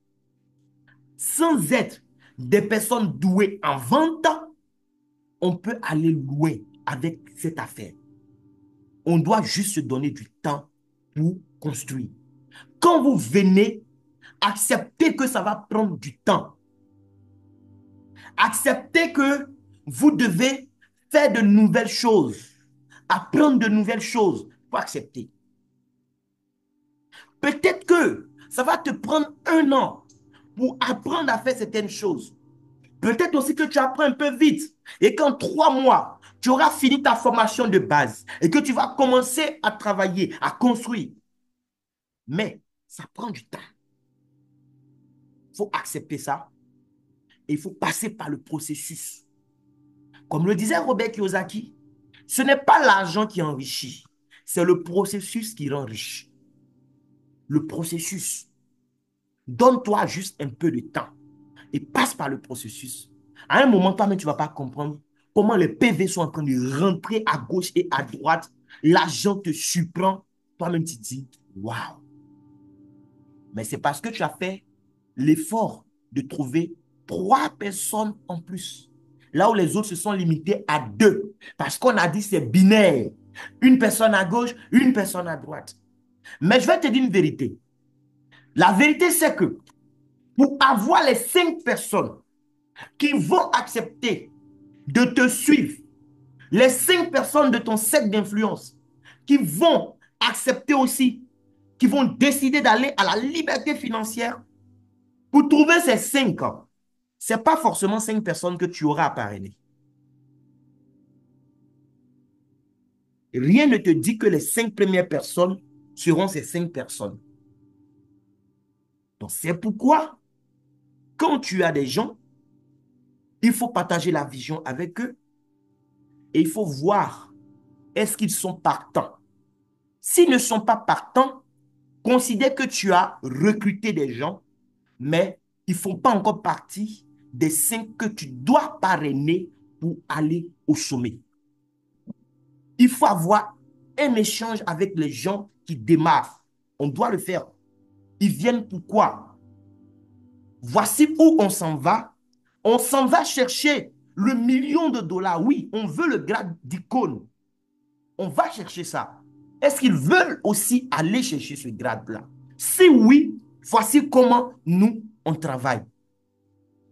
sans être des personnes douées en vente, on peut aller loin avec cette affaire. On doit juste se donner du temps pour construire. Quand vous venez, acceptez que ça va prendre du temps. Acceptez que vous devez faire de nouvelles choses, apprendre de nouvelles choses. Il faut accepter. Peut-être que ça va te prendre 1 an pour apprendre à faire certaines choses. Peut-être aussi que tu apprends un peu vite et qu'en 3 mois, tu auras fini ta formation de base et que tu vas commencer à travailler, à construire. Mais ça prend du temps. Il faut accepter ça et il faut passer par le processus. Comme le disait Robert Kiyosaki, ce n'est pas l'argent qui enrichit, c'est le processus qui rend riche. Le processus. Donne-toi juste un peu de temps et passe par le processus. À un moment, toi-même, tu ne vas pas comprendre comment les PV sont en train de rentrer à gauche et à droite. L'argent te surprend. Toi-même, tu te dis, waouh. Mais c'est parce que tu as fait l'effort de trouver 3 personnes en plus. Là où les autres se sont limités à 2. Parce qu'on a dit c'est binaire. Une personne à gauche, une personne à droite. Mais je vais te dire une vérité. La vérité, c'est que pour avoir les 5 personnes qui vont accepter de te suivre, les 5 personnes de ton cercle d'influence qui vont accepter aussi, qui vont décider d'aller à la liberté financière, pour trouver ces 5 ans, ce n'est pas forcément 5 personnes que tu auras à parrainer. Rien ne te dit que les 5 premières personnes seront ces 5 personnes. Donc, c'est pourquoi, quand tu as des gens, il faut partager la vision avec eux et il faut voir est-ce qu'ils sont partants. S'ils ne sont pas partants, considère que tu as recruté des gens, mais ils ne font pas encore partie des 5 que tu dois parrainer pour aller au sommet. Il faut avoir un échange avec les gens qui démarrent. On doit le faire. Ils viennent pourquoi? Voici où on s'en va. On s'en va chercher le $1 000 000. Oui, on veut le grade d'icône. On va chercher ça. Est-ce qu'ils veulent aussi aller chercher ce grade-là? Si oui, voici comment nous, on travaille.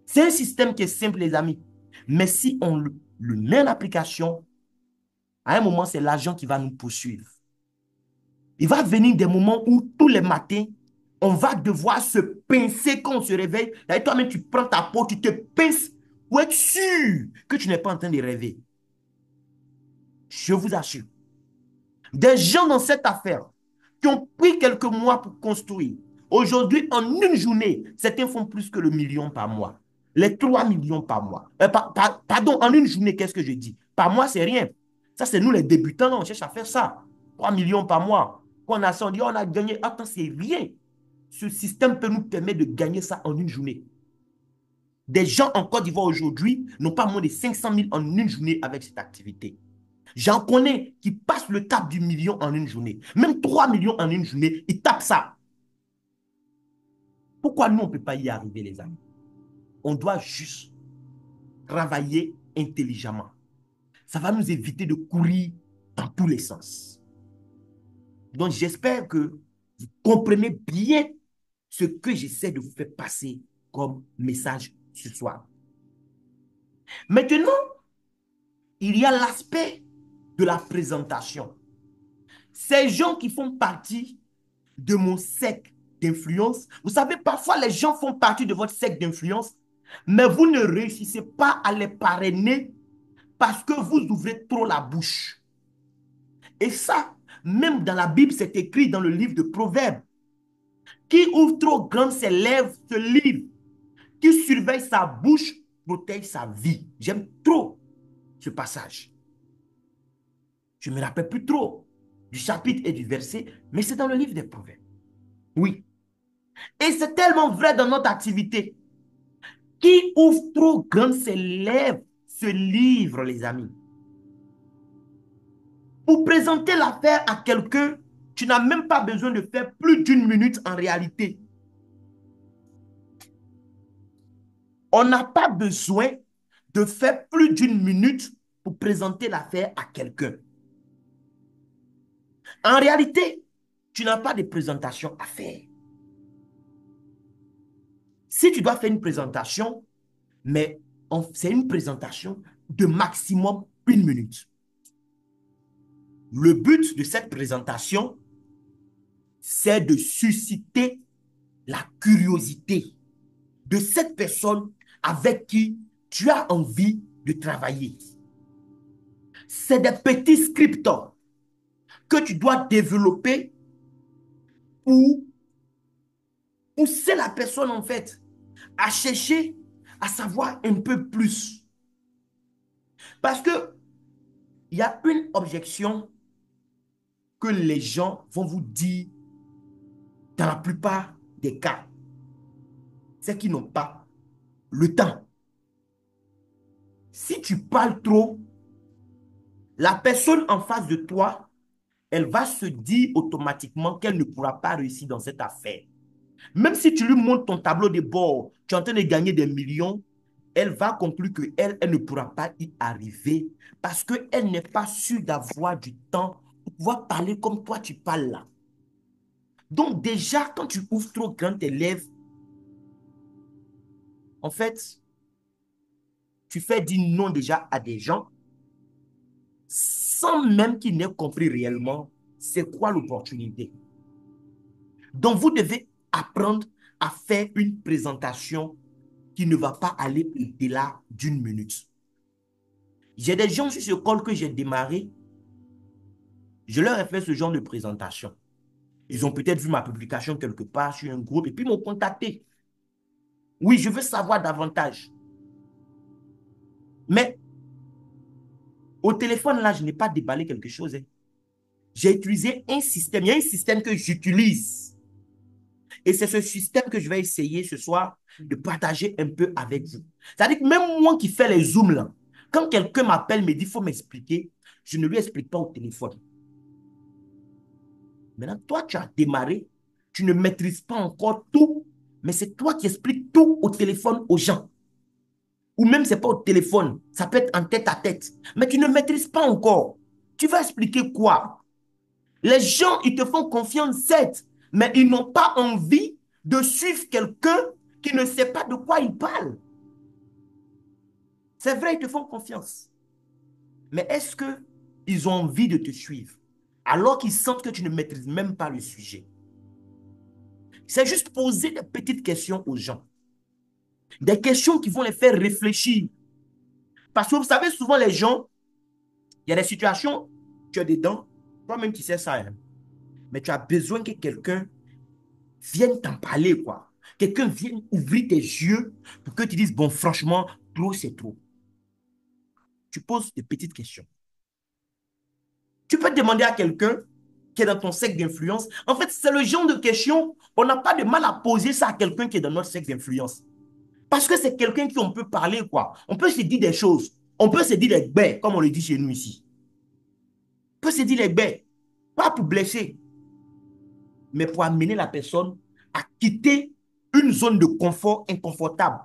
C'est un système qui est simple, les amis. Mais si on le met en application, à un moment, c'est l'argent qui va nous poursuivre. Il va venir des moments où tous les matins, on va devoir se pincer quand on se réveille. Et toi-même, tu prends ta peau, tu te pinces pour être sûr que tu n'es pas en train de rêver. Je vous assure. Des gens dans cette affaire qui ont pris quelques mois pour construire. Aujourd'hui, en une journée, certains font plus que le 1 million par mois. Les 3 millions par mois. Pardon, en une journée, qu'est-ce que je dis? Par mois, c'est rien. Ça, c'est nous les débutants, là, on cherche à faire ça. 3 millions par mois. Quand on a ça, on dit, on a gagné. Attends, c'est rien. Ce système peut nous permettre de gagner ça en une journée. Des gens en Côte d'Ivoire aujourd'hui n'ont pas moins de 500 000 en une journée avec cette activité. J'en connais qui passent le cap du million en une journée. Même 3 millions en une journée, ils tapent ça. Pourquoi nous, on ne peut pas y arriver, les amis? On doit juste travailler intelligemment. Ça va nous éviter de courir dans tous les sens. Donc, j'espère que vous comprenez bien ce que j'essaie de vous faire passer comme message ce soir. Maintenant, il y a l'aspect de la présentation. Ces gens qui font partie de mon cercle d'influence, vous savez, parfois les gens font partie de votre cercle d'influence, mais vous ne réussissez pas à les parrainer parce que vous ouvrez trop la bouche. Et ça, même dans la Bible, c'est écrit dans le livre de Proverbes. Qui ouvre trop grand ses lèvres se livre. Qui surveille sa bouche protège sa vie. J'aime trop ce passage. Je ne me rappelle plus trop du chapitre et du verset, mais c'est dans le livre des Proverbes. Oui. Et c'est tellement vrai dans notre activité. Qui ouvre trop grand ses lèvres se livre, les amis. Pour présenter l'affaire à quelqu'un, tu n'as même pas besoin de faire plus d'une minute en réalité. On n'a pas besoin de faire plus d'une minute pour présenter l'affaire à quelqu'un. En réalité, tu n'as pas de présentation à faire. Si tu dois faire une présentation, mais c'est une présentation de maximum une minute. Le but de cette présentation, c'est de susciter la curiosité de cette personne avec qui tu as envie de travailler. C'est des petits scripts que tu dois développer pour pousser la personne en fait à chercher à savoir un peu plus. Parce que il y a une objection que les gens vont vous dire dans la plupart des cas. C'est qu'ils n'ont pas le temps. Si tu parles trop, la personne en face de toi, elle va se dire automatiquement qu'elle ne pourra pas réussir dans cette affaire. Même si tu lui montres ton tableau de bord, tu es en train de gagner des millions, elle va conclure qu'elle elle ne pourra pas y arriver parce qu'elle n'est pas sûre d'avoir du temps pour pouvoir parler comme toi tu parles là. Donc déjà, quand tu ouvres trop grand tes lèvres, en fait, tu fais dire non déjà à des gens sans même qu'ils n'aient compris réellement c'est quoi l'opportunité. Donc vous devez apprendre à faire une présentation qui ne va pas aller au-delà d'une minute. J'ai des gens sur ce call que j'ai démarré, je leur ai fait ce genre de présentation. Ils ont peut-être vu ma publication quelque part sur un groupe et puis m'ont contacté. Oui, je veux savoir davantage. Mais au téléphone, là, je n'ai pas déballé quelque chose. J'ai utilisé un système. Il y a un système que j'utilise. Et c'est ce système que je vais essayer ce soir de partager un peu avec vous. C'est-à-dire que même moi qui fais les zooms là, quand quelqu'un m'appelle, me dit, il faut m'expliquer, je ne lui explique pas au téléphone. Maintenant, toi, tu as démarré, tu ne maîtrises pas encore tout, mais c'est toi qui expliques tout au téléphone aux gens. Ou même, ce n'est pas au téléphone, ça peut être en tête à tête, mais tu ne maîtrises pas encore. Tu vas expliquer quoi? Les gens, ils te font confiance, certes, mais ils n'ont pas envie de suivre quelqu'un qui ne sait pas de quoi il parle. C'est vrai, ils te font confiance. Mais est-ce qu'ils ont envie de te suivre alors qu'ils sentent que tu ne maîtrises même pas le sujet? C'est juste poser des petites questions aux gens. Des questions qui vont les faire réfléchir. Parce que vous savez, souvent les gens, il y a des situations, tu es dedans, toi-même tu sais ça, hein, mais tu as besoin que quelqu'un vienne t'en parler, quoi. Quelqu'un vienne ouvrir tes yeux pour que tu dises, bon, franchement, trop, c'est trop. Tu poses des petites questions. Tu peux demander à quelqu'un qui est dans ton cercle d'influence. En fait, c'est le genre de question, on n'a pas de mal à poser ça à quelqu'un qui est dans notre cercle d'influence. Parce que c'est quelqu'un qui on peut parler, quoi. On peut se dire des choses. On peut se dire des baies, comme on le dit chez nous ici. On peut se dire les baies. Pas pour blesser, mais pour amener la personne à quitter une zone de confort inconfortable.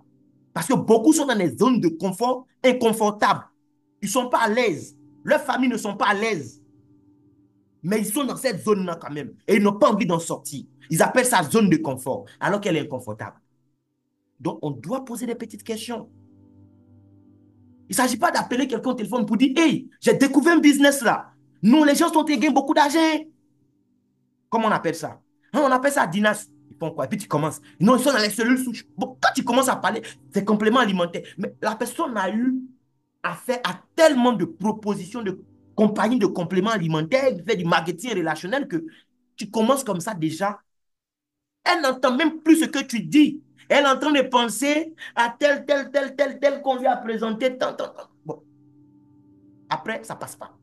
Parce que beaucoup sont dans des zones de confort inconfortables. Ils ne sont pas à l'aise. Leurs familles ne sont pas à l'aise. Mais ils sont dans cette zone-là quand même. Et ils n'ont pas envie d'en sortir. Ils appellent ça zone de confort, alors qu'elle est inconfortable. Donc, on doit poser des petites questions. Il ne s'agit pas d'appeler quelqu'un au téléphone pour dire, hey, j'ai découvert un business là. Nous, les gens sont gagnent beaucoup d'argent. Comment on appelle ça? Hein, on appelle ça Dinas. Ils font quoi? Et puis tu commences. Non, ils sont dans les cellules souches. Bon, quand tu commences à parler, c'est complément alimentaire. Mais la personne a eu affaire à tellement de propositions de compagnies de compléments alimentaires, qui fait du marketing relationnel que tu commences comme ça déjà. Elle n'entend même plus ce que tu dis. Elle est en train de penser à tel qu'on lui a présenté. Tant, tant, tant. Bon, après, ça passe pas.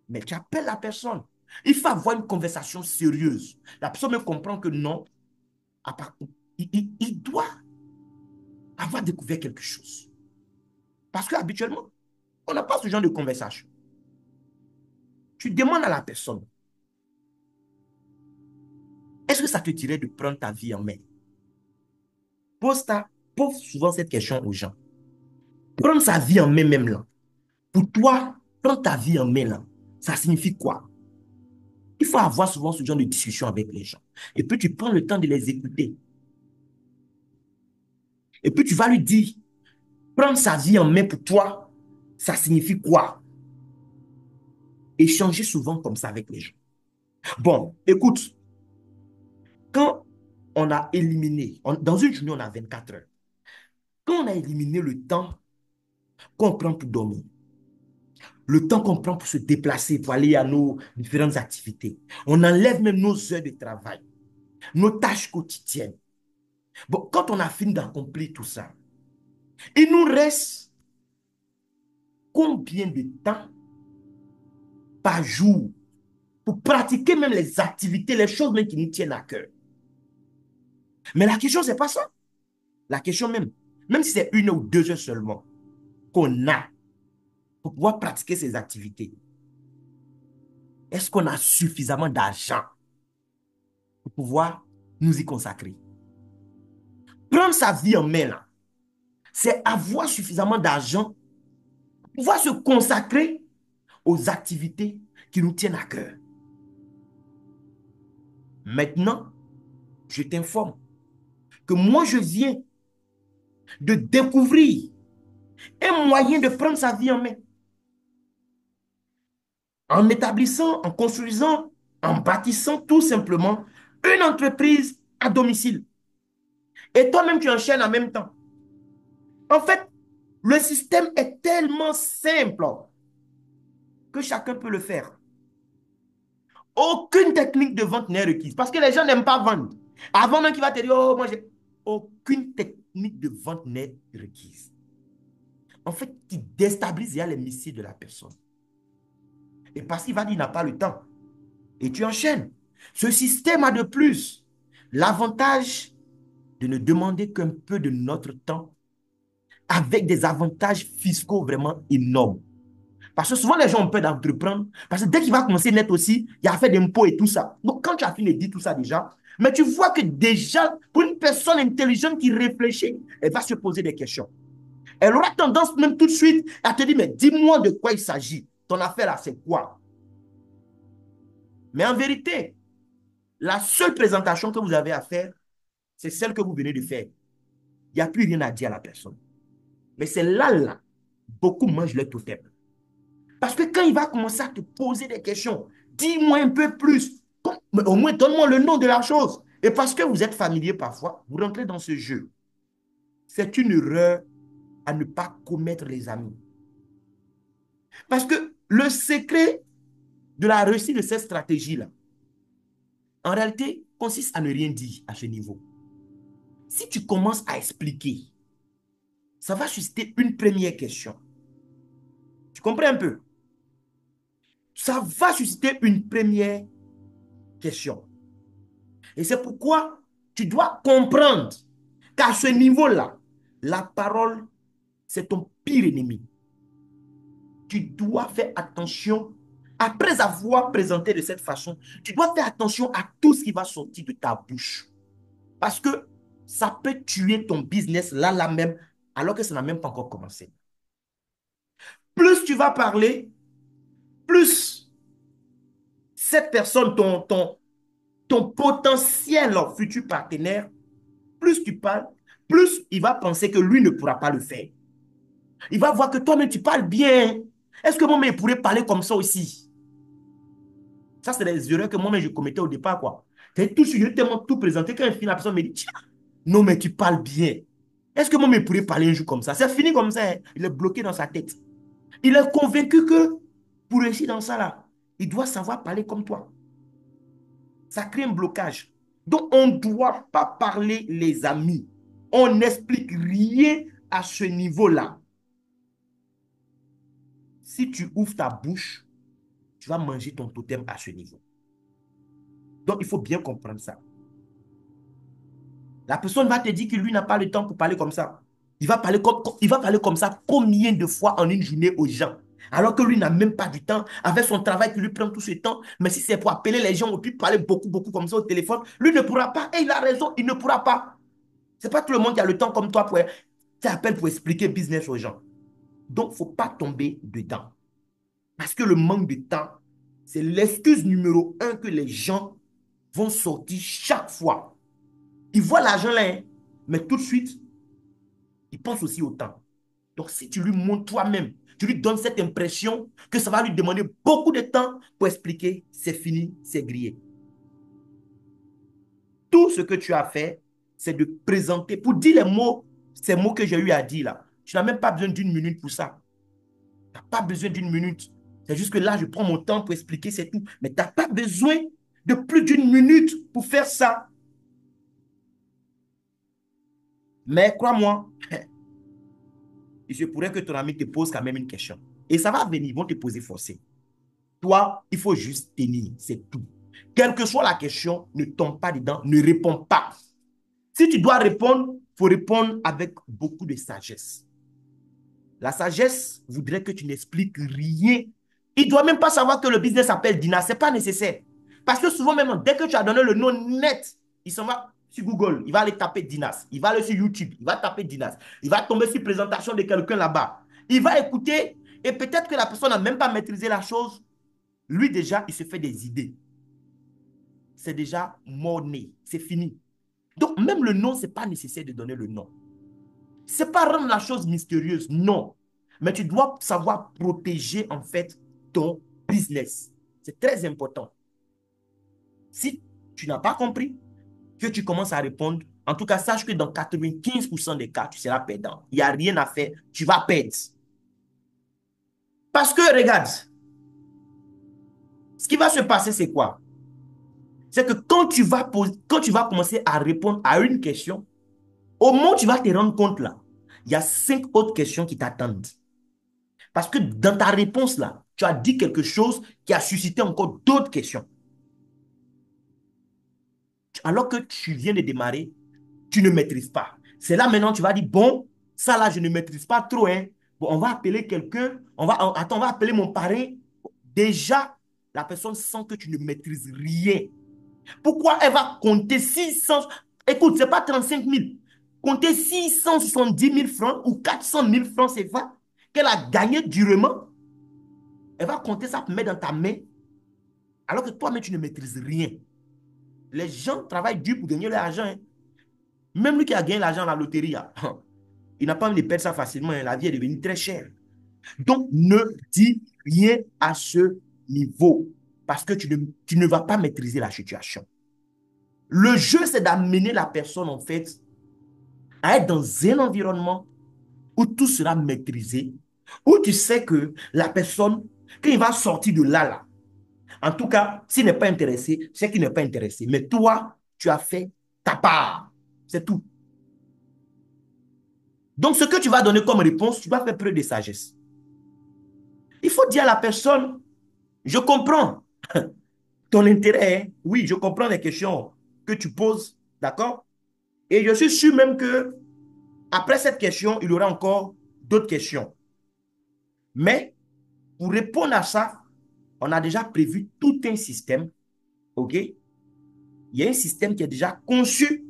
Mais tu appelles la personne. Il faut avoir une conversation sérieuse. La personne me comprend que non, il doit avoir découvert quelque chose. Parce qu'habituellement, on n'a pas ce genre de conversation. Tu demandes à la personne, est-ce que ça te dirait de prendre ta vie en main? Pose souvent cette question aux gens. Prendre sa vie en main même là. Pour toi, prendre ta vie en main là, ça signifie quoi? Il faut avoir souvent ce genre de discussion avec les gens. Et puis tu prends le temps de les écouter. Et puis tu vas lui dire, prendre sa vie en main pour toi, ça signifie quoi? Échanger souvent comme ça avec les gens. Bon, écoute, quand on a éliminé, dans une journée, on a 24 heures. Quand on a éliminé le temps qu'on prend pour dormir, le temps qu'on prend pour se déplacer, pour aller à nos différentes activités, on enlève même nos heures de travail, nos tâches quotidiennes. Bon, quand on a fini d'accomplir tout ça, il nous reste combien de temps par jour pour pratiquer même les activités, les choses même qui nous tiennent à cœur? Mais la question, c'est pas ça. La question même si c'est 1 ou 2 heures seulement qu'on a pour pouvoir pratiquer ces activités, est-ce qu'on a suffisamment d'argent pour pouvoir nous y consacrer? Prendre sa vie en main, là, c'est avoir suffisamment d'argent pour pouvoir se consacrer aux activités qui nous tiennent à cœur. Maintenant, je t'informe que moi, je viens de découvrir un moyen de prendre sa vie en main en établissant, en construisant, en bâtissant tout simplement une entreprise à domicile. Et toi-même, tu enchaînes en même temps. En fait, le système est tellement simple que chacun peut le faire. Aucune technique de vente n'est requise parce que les gens n'aiment pas vendre. Avant même qu'il va te dire, oh, moi j'ai... Aucune technique de vente n'est requise. En fait, tu déstabilises les missiles de la personne. Et parce qu'il va dire, il n'a pas le temps. Et tu enchaînes. Ce système a de plus l'avantage de ne demander qu'un peu de notre temps avec des avantages fiscaux vraiment énormes. Parce que souvent, les gens ont peur d'entreprendre. Parce que dès qu'il va commencer net aussi, il y a affaire d'impôts et tout ça. Donc, quand tu as fini de dire tout ça déjà, mais tu vois que déjà, pour une personne intelligente qui réfléchit, elle va se poser des questions. Elle aura tendance même tout de suite à te dire, mais dis-moi de quoi il s'agit. Ton affaire là, c'est quoi? Mais en vérité, la seule présentation que vous avez à faire, c'est celle que vous venez de faire. Il n'y a plus rien à dire à la personne. Mais c'est là, beaucoup mangent le totem. Parce que quand il va commencer à te poser des questions, dis-moi un peu plus. Mais au moins, donne-moi le nom de la chose. Et parce que vous êtes familier parfois, vous rentrez dans ce jeu. C'est une erreur à ne pas commettre, les amis. Parce que le secret de la réussite de cette stratégie-là, en réalité, consiste à ne rien dire à ce niveau. Si tu commences à expliquer, ça va susciter une première question. Tu comprends un peu? ça va susciter une première question. Et c'est pourquoi tu dois comprendre qu'à ce niveau-là, la parole, c'est ton pire ennemi. Tu dois faire attention. Après avoir présenté de cette façon, tu dois faire attention à tout ce qui va sortir de ta bouche. Parce que ça peut tuer ton business là même, alors que ça n'a même pas encore commencé. Plus tu vas parler, plus cette personne, ton potentiel futur partenaire, plus tu parles, plus il va penser que lui ne pourra pas le faire. Il va voir que toi-même, tu parles bien. Est-ce que moi-même, je pourrais parler comme ça aussi? Ça, c'est les erreurs que moi-même, je commettais au départ, quoi. Je tellement tout présenté quand la personne me dit, tiens, non, mais tu parles bien. Est-ce que moi-même, je pourrais parler un jour comme ça? C'est fini comme ça, hein. Il est bloqué dans sa tête. Il est convaincu que pour réussir dans ça, là, il doit savoir parler comme toi. Ça crée un blocage. Donc, on ne doit pas parler, les amis. On n'explique rien à ce niveau-là. Si tu ouvres ta bouche, tu vas manger ton totem à ce niveau. Donc, il faut bien comprendre ça. La personne va te dire que lui n'a pas le temps pour parler comme ça. Il va parler comme ça combien de fois en une journée aux gens? Alors que lui n'a même pas du temps, avec son travail qui lui prend tout ce temps. Mais si c'est pour appeler les gens ou puis parler beaucoup comme ça au téléphone, lui ne pourra pas. Et il a raison, il ne pourra pas. C'est pas tout le monde qui a le temps comme toi pour faire appel pour expliquer business aux gens. Donc, il ne faut pas tomber dedans. Parce que le manque de temps, c'est l'excuse numéro un que les gens vont sortir chaque fois. Ils voient l'argent là, hein, mais tout de suite, ils pensent aussi au temps. Donc, si tu lui montres toi-même, tu lui donnes cette impression que ça va lui demander beaucoup de temps pour expliquer, c'est fini, c'est grillé. Tout ce que tu as fait, c'est de présenter, pour dire les mots, ces mots que j'ai eu à dire là. Tu n'as même pas besoin d'une minute pour ça. Tu n'as pas besoin d'une minute. C'est juste que là, je prends mon temps pour expliquer, c'est tout. Mais tu n'as pas besoin de plus d'une minute pour faire ça. Mais crois-moi, il se pourrait que ton ami te pose quand même une question. Et ça va venir, ils vont te poser forcément. Toi, il faut juste tenir, c'est tout. Quelle que soit la question, ne tombe pas dedans, ne réponds pas. Si tu dois répondre, il faut répondre avec beaucoup de sagesse. La sagesse voudrait que tu n'expliques rien. Il ne doit même pas savoir que le business s'appelle Dina. Ce n'est pas nécessaire. Parce que souvent, même, dès que tu as donné le nom net, il s'en va sur Google. Il va aller taper Dinas. Il va aller sur YouTube. Il va taper Dinas. Il va tomber sur présentation de quelqu'un là-bas. Il va écouter. Et peut-être que la personne n'a même pas maîtrisé la chose. Lui, déjà, il se fait des idées. C'est déjà mort-né. C'est fini. Donc, même le nom, ce n'est pas nécessaire de donner le nom. Ce n'est pas rendre la chose mystérieuse, non. Mais tu dois savoir protéger, en fait, ton business. C'est très important. Si tu n'as pas compris, que tu commences à répondre, en tout cas, sache que dans 95% des cas, tu seras perdant. Il n'y a rien à faire, tu vas perdre. Parce que, regarde, ce qui va se passer, c'est quoi? C'est que quand tu vas commencer à répondre à une question, au moment où tu vas te rendre compte là, il y a 5 autres questions qui t'attendent. Parce que dans ta réponse là, tu as dit quelque chose qui a suscité encore d'autres questions. Alors que tu viens de démarrer, tu ne maîtrises pas. C'est là maintenant tu vas dire, bon, ça là, je ne maîtrise pas trop. Hein. Bon, on va appeler quelqu'un, attends, on va appeler mon parrain. Déjà, la personne sent que tu ne maîtrises rien. Pourquoi elle va compter 600? Écoute, ce n'est pas 35 000. Compter 670 000 francs ou 400 000 francs CFA qu'elle a gagné durement. Elle va compter ça pour mettre dans ta main alors que toi-même, tu ne maîtrises rien. Les gens travaillent dur pour gagner leur argent. Hein. Même lui qui a gagné l'argent à la loterie, hein, il n'a pas envie de perdre ça facilement. Hein. La vie est devenue très chère. Donc, ne dis rien à ce niveau parce que tu ne vas pas maîtriser la situation. Le jeu, c'est d'amener la personne, en fait, à être dans un environnement où tout sera maîtrisé, où tu sais que la personne, quand il va sortir de là, là, en tout cas, s'il n'est pas intéressé, c'est qu'il n'est pas intéressé. Mais toi, tu as fait ta part. C'est tout. Donc, ce que tu vas donner comme réponse, tu vas faire preuve de sagesse. Il faut dire à la personne, Je comprends ton intérêt, hein. Oui, je comprends les questions que tu poses, d'accord? Et je suis sûr même que après cette question, il y aura encore d'autres questions. Mais pour répondre à ça, on a déjà prévu tout un système, OK? Il y a un système qui est déjà conçu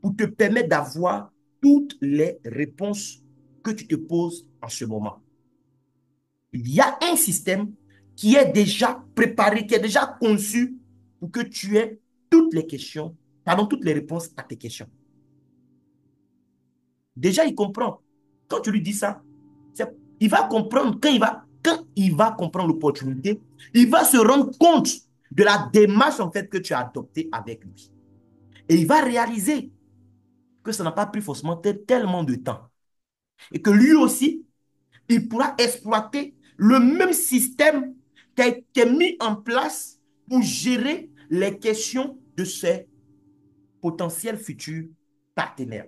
pour te permettre d'avoir toutes les réponses que tu te poses en ce moment. Il y a un système qui est déjà préparé, qui est déjà conçu pour que tu aies toutes les questions, pardon, toutes les réponses à tes questions. Déjà, il comprend. Quand tu lui dis ça, il va comprendre, quand il va comprendre l'opportunité, il va se rendre compte de la démarche en fait que tu as adoptée avec lui. Et il va réaliser que ça n'a pas pris forcément tellement de temps. Et que lui aussi, il pourra exploiter le même système qui est mis en place pour gérer les questions de ses potentiels futurs partenaires.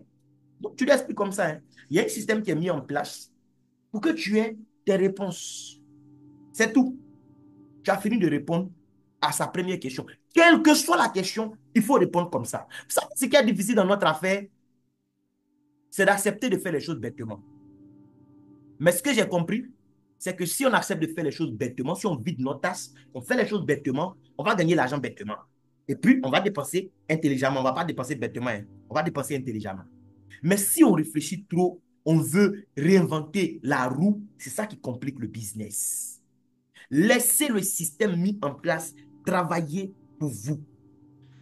Donc, tu l'expliques comme ça, hein. Il y a un système qui est mis en place pour que tu aies tes réponses. C'est tout. Tu as fini de répondre à sa première question. Quelle que soit la question, il faut répondre comme ça. Ça, ce qui est difficile dans notre affaire, c'est d'accepter de faire les choses bêtement. Mais ce que j'ai compris, c'est que si on accepte de faire les choses bêtement, si on vide nos tasses, on fait les choses bêtement, on va gagner l'argent bêtement. Et puis, on va dépenser intelligemment. On ne va pas dépenser bêtement, hein. On va dépenser intelligemment. Mais si on réfléchit trop, on veut réinventer la roue, c'est ça qui complique le business. Laissez le système mis en place travailler pour vous.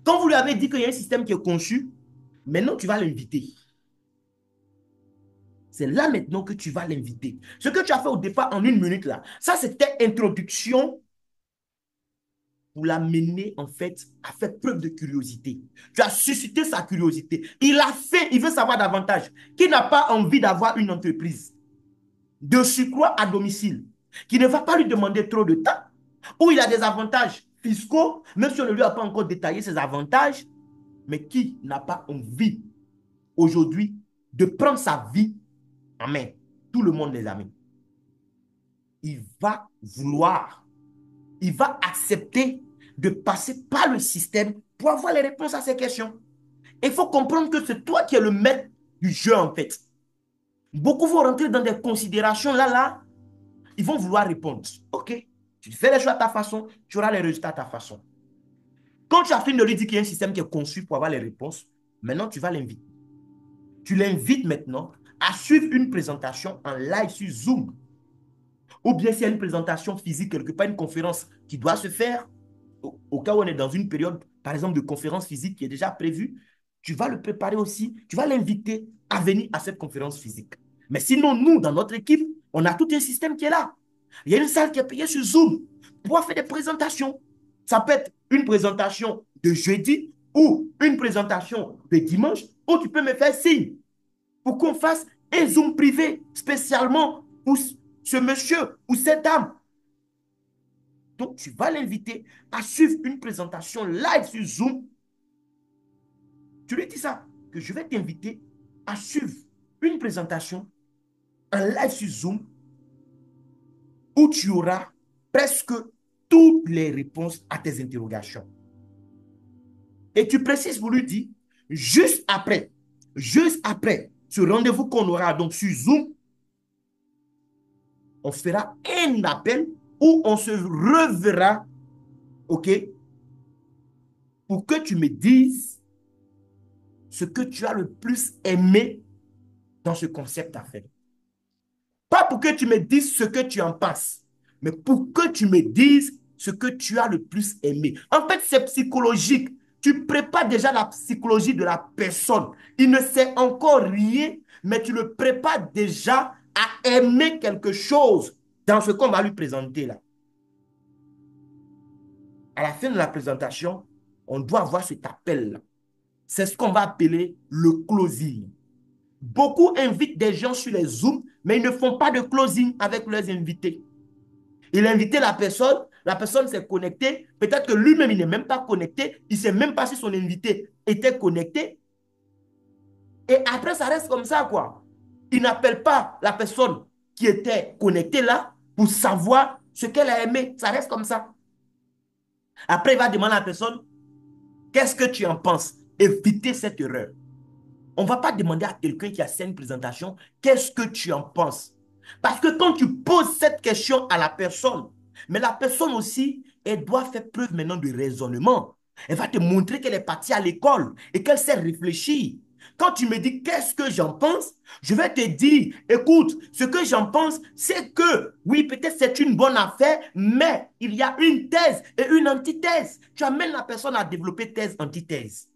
Quand vous lui avez dit qu'il y a un système qui est conçu, maintenant tu vas l'inviter. C'est là maintenant que tu vas l'inviter. Ce que tu as fait au départ en 1 minute là, ça c'était introduction pour l'amener en fait à faire preuve de curiosité. Tu as suscité sa curiosité. Il a fait, il veut savoir davantage. Qui n'a pas envie d'avoir une entreprise de surcroît à domicile, qui ne va pas lui demander trop de temps, où il a des avantages fiscaux, même si on ne lui a pas encore détaillé ses avantages, mais qui n'a pas envie aujourd'hui de prendre sa vie en main. Tout le monde, les amis. Il va vouloir, il va accepter de passer par le système pour avoir les réponses à ces questions. Il faut comprendre que c'est toi qui es le maître du jeu, en fait. Beaucoup vont rentrer dans des considérations là, ils vont vouloir répondre. OK, tu fais les choses à ta façon, tu auras les résultats à ta façon. Quand tu as fini de lui dire qu'il y a un système qui est conçu pour avoir les réponses, maintenant tu vas l'inviter. Tu l'invites maintenant à suivre une présentation en live sur Zoom. Ou bien s'il y a une présentation physique quelque part, une conférence qui doit se faire, au cas où on est dans une période, par exemple, de conférence physique qui est déjà prévue, tu vas le préparer aussi, tu vas l'inviter à venir à cette conférence physique. Mais sinon, nous, dans notre équipe, on a tout un système qui est là. Il y a une salle qui est payée sur Zoom pour pouvoir faire des présentations. Ça peut être une présentation de jeudi ou une présentation de dimanche où tu peux me faire signe pour qu'on fasse un Zoom privé spécialement pour ce monsieur ou cette dame. Donc, tu vas l'inviter à suivre une présentation live sur Zoom. Tu lui dis ça, que je vais t'inviter à suivre une présentation en live sur Zoom où tu auras presque toutes les réponses à tes interrogations. Et tu précises pour lui dire, juste après ce rendez-vous qu'on aura donc sur Zoom, on fera un appel où on se reverra, OK, pour que tu me dises ce que tu as le plus aimé dans ce concept à faire. Pas pour que tu me dises ce que tu en penses, mais pour que tu me dises ce que tu as le plus aimé. En fait, c'est psychologique. Tu prépares déjà la psychologie de la personne. Il ne sait encore rien, mais tu le prépares déjà à aimer quelque chose dans ce qu'on va lui présenter là. À la fin de la présentation, on doit avoir cet appel-là. C'est ce qu'on va appeler le closing. Beaucoup invitent des gens sur les Zooms, mais ils ne font pas de closing avec leurs invités. Il a invité la personne s'est connectée, peut-être que lui-même, il n'est même pas connecté, il ne sait même pas si son invité était connecté. Et après, ça reste comme ça, quoi. Il n'appelle pas la personne qui était connectée là pour savoir ce qu'elle a aimé, ça reste comme ça. Après, il va demander à la personne, qu'est-ce que tu en penses? Évitez cette erreur. On ne va pas demander à quelqu'un qui a fait une présentation, qu'est-ce que tu en penses? Parce que quand tu poses cette question à la personne, mais la personne aussi, elle doit faire preuve maintenant de raisonnement. Elle va te montrer qu'elle est partie à l'école et qu'elle sait réfléchir. Quand tu me dis qu'est-ce que j'en pense, je vais te dire, écoute, ce que j'en pense, c'est que oui, peut-être c'est une bonne affaire, mais il y a une thèse et une antithèse. Tu amènes la personne à développer thèse, antithèse.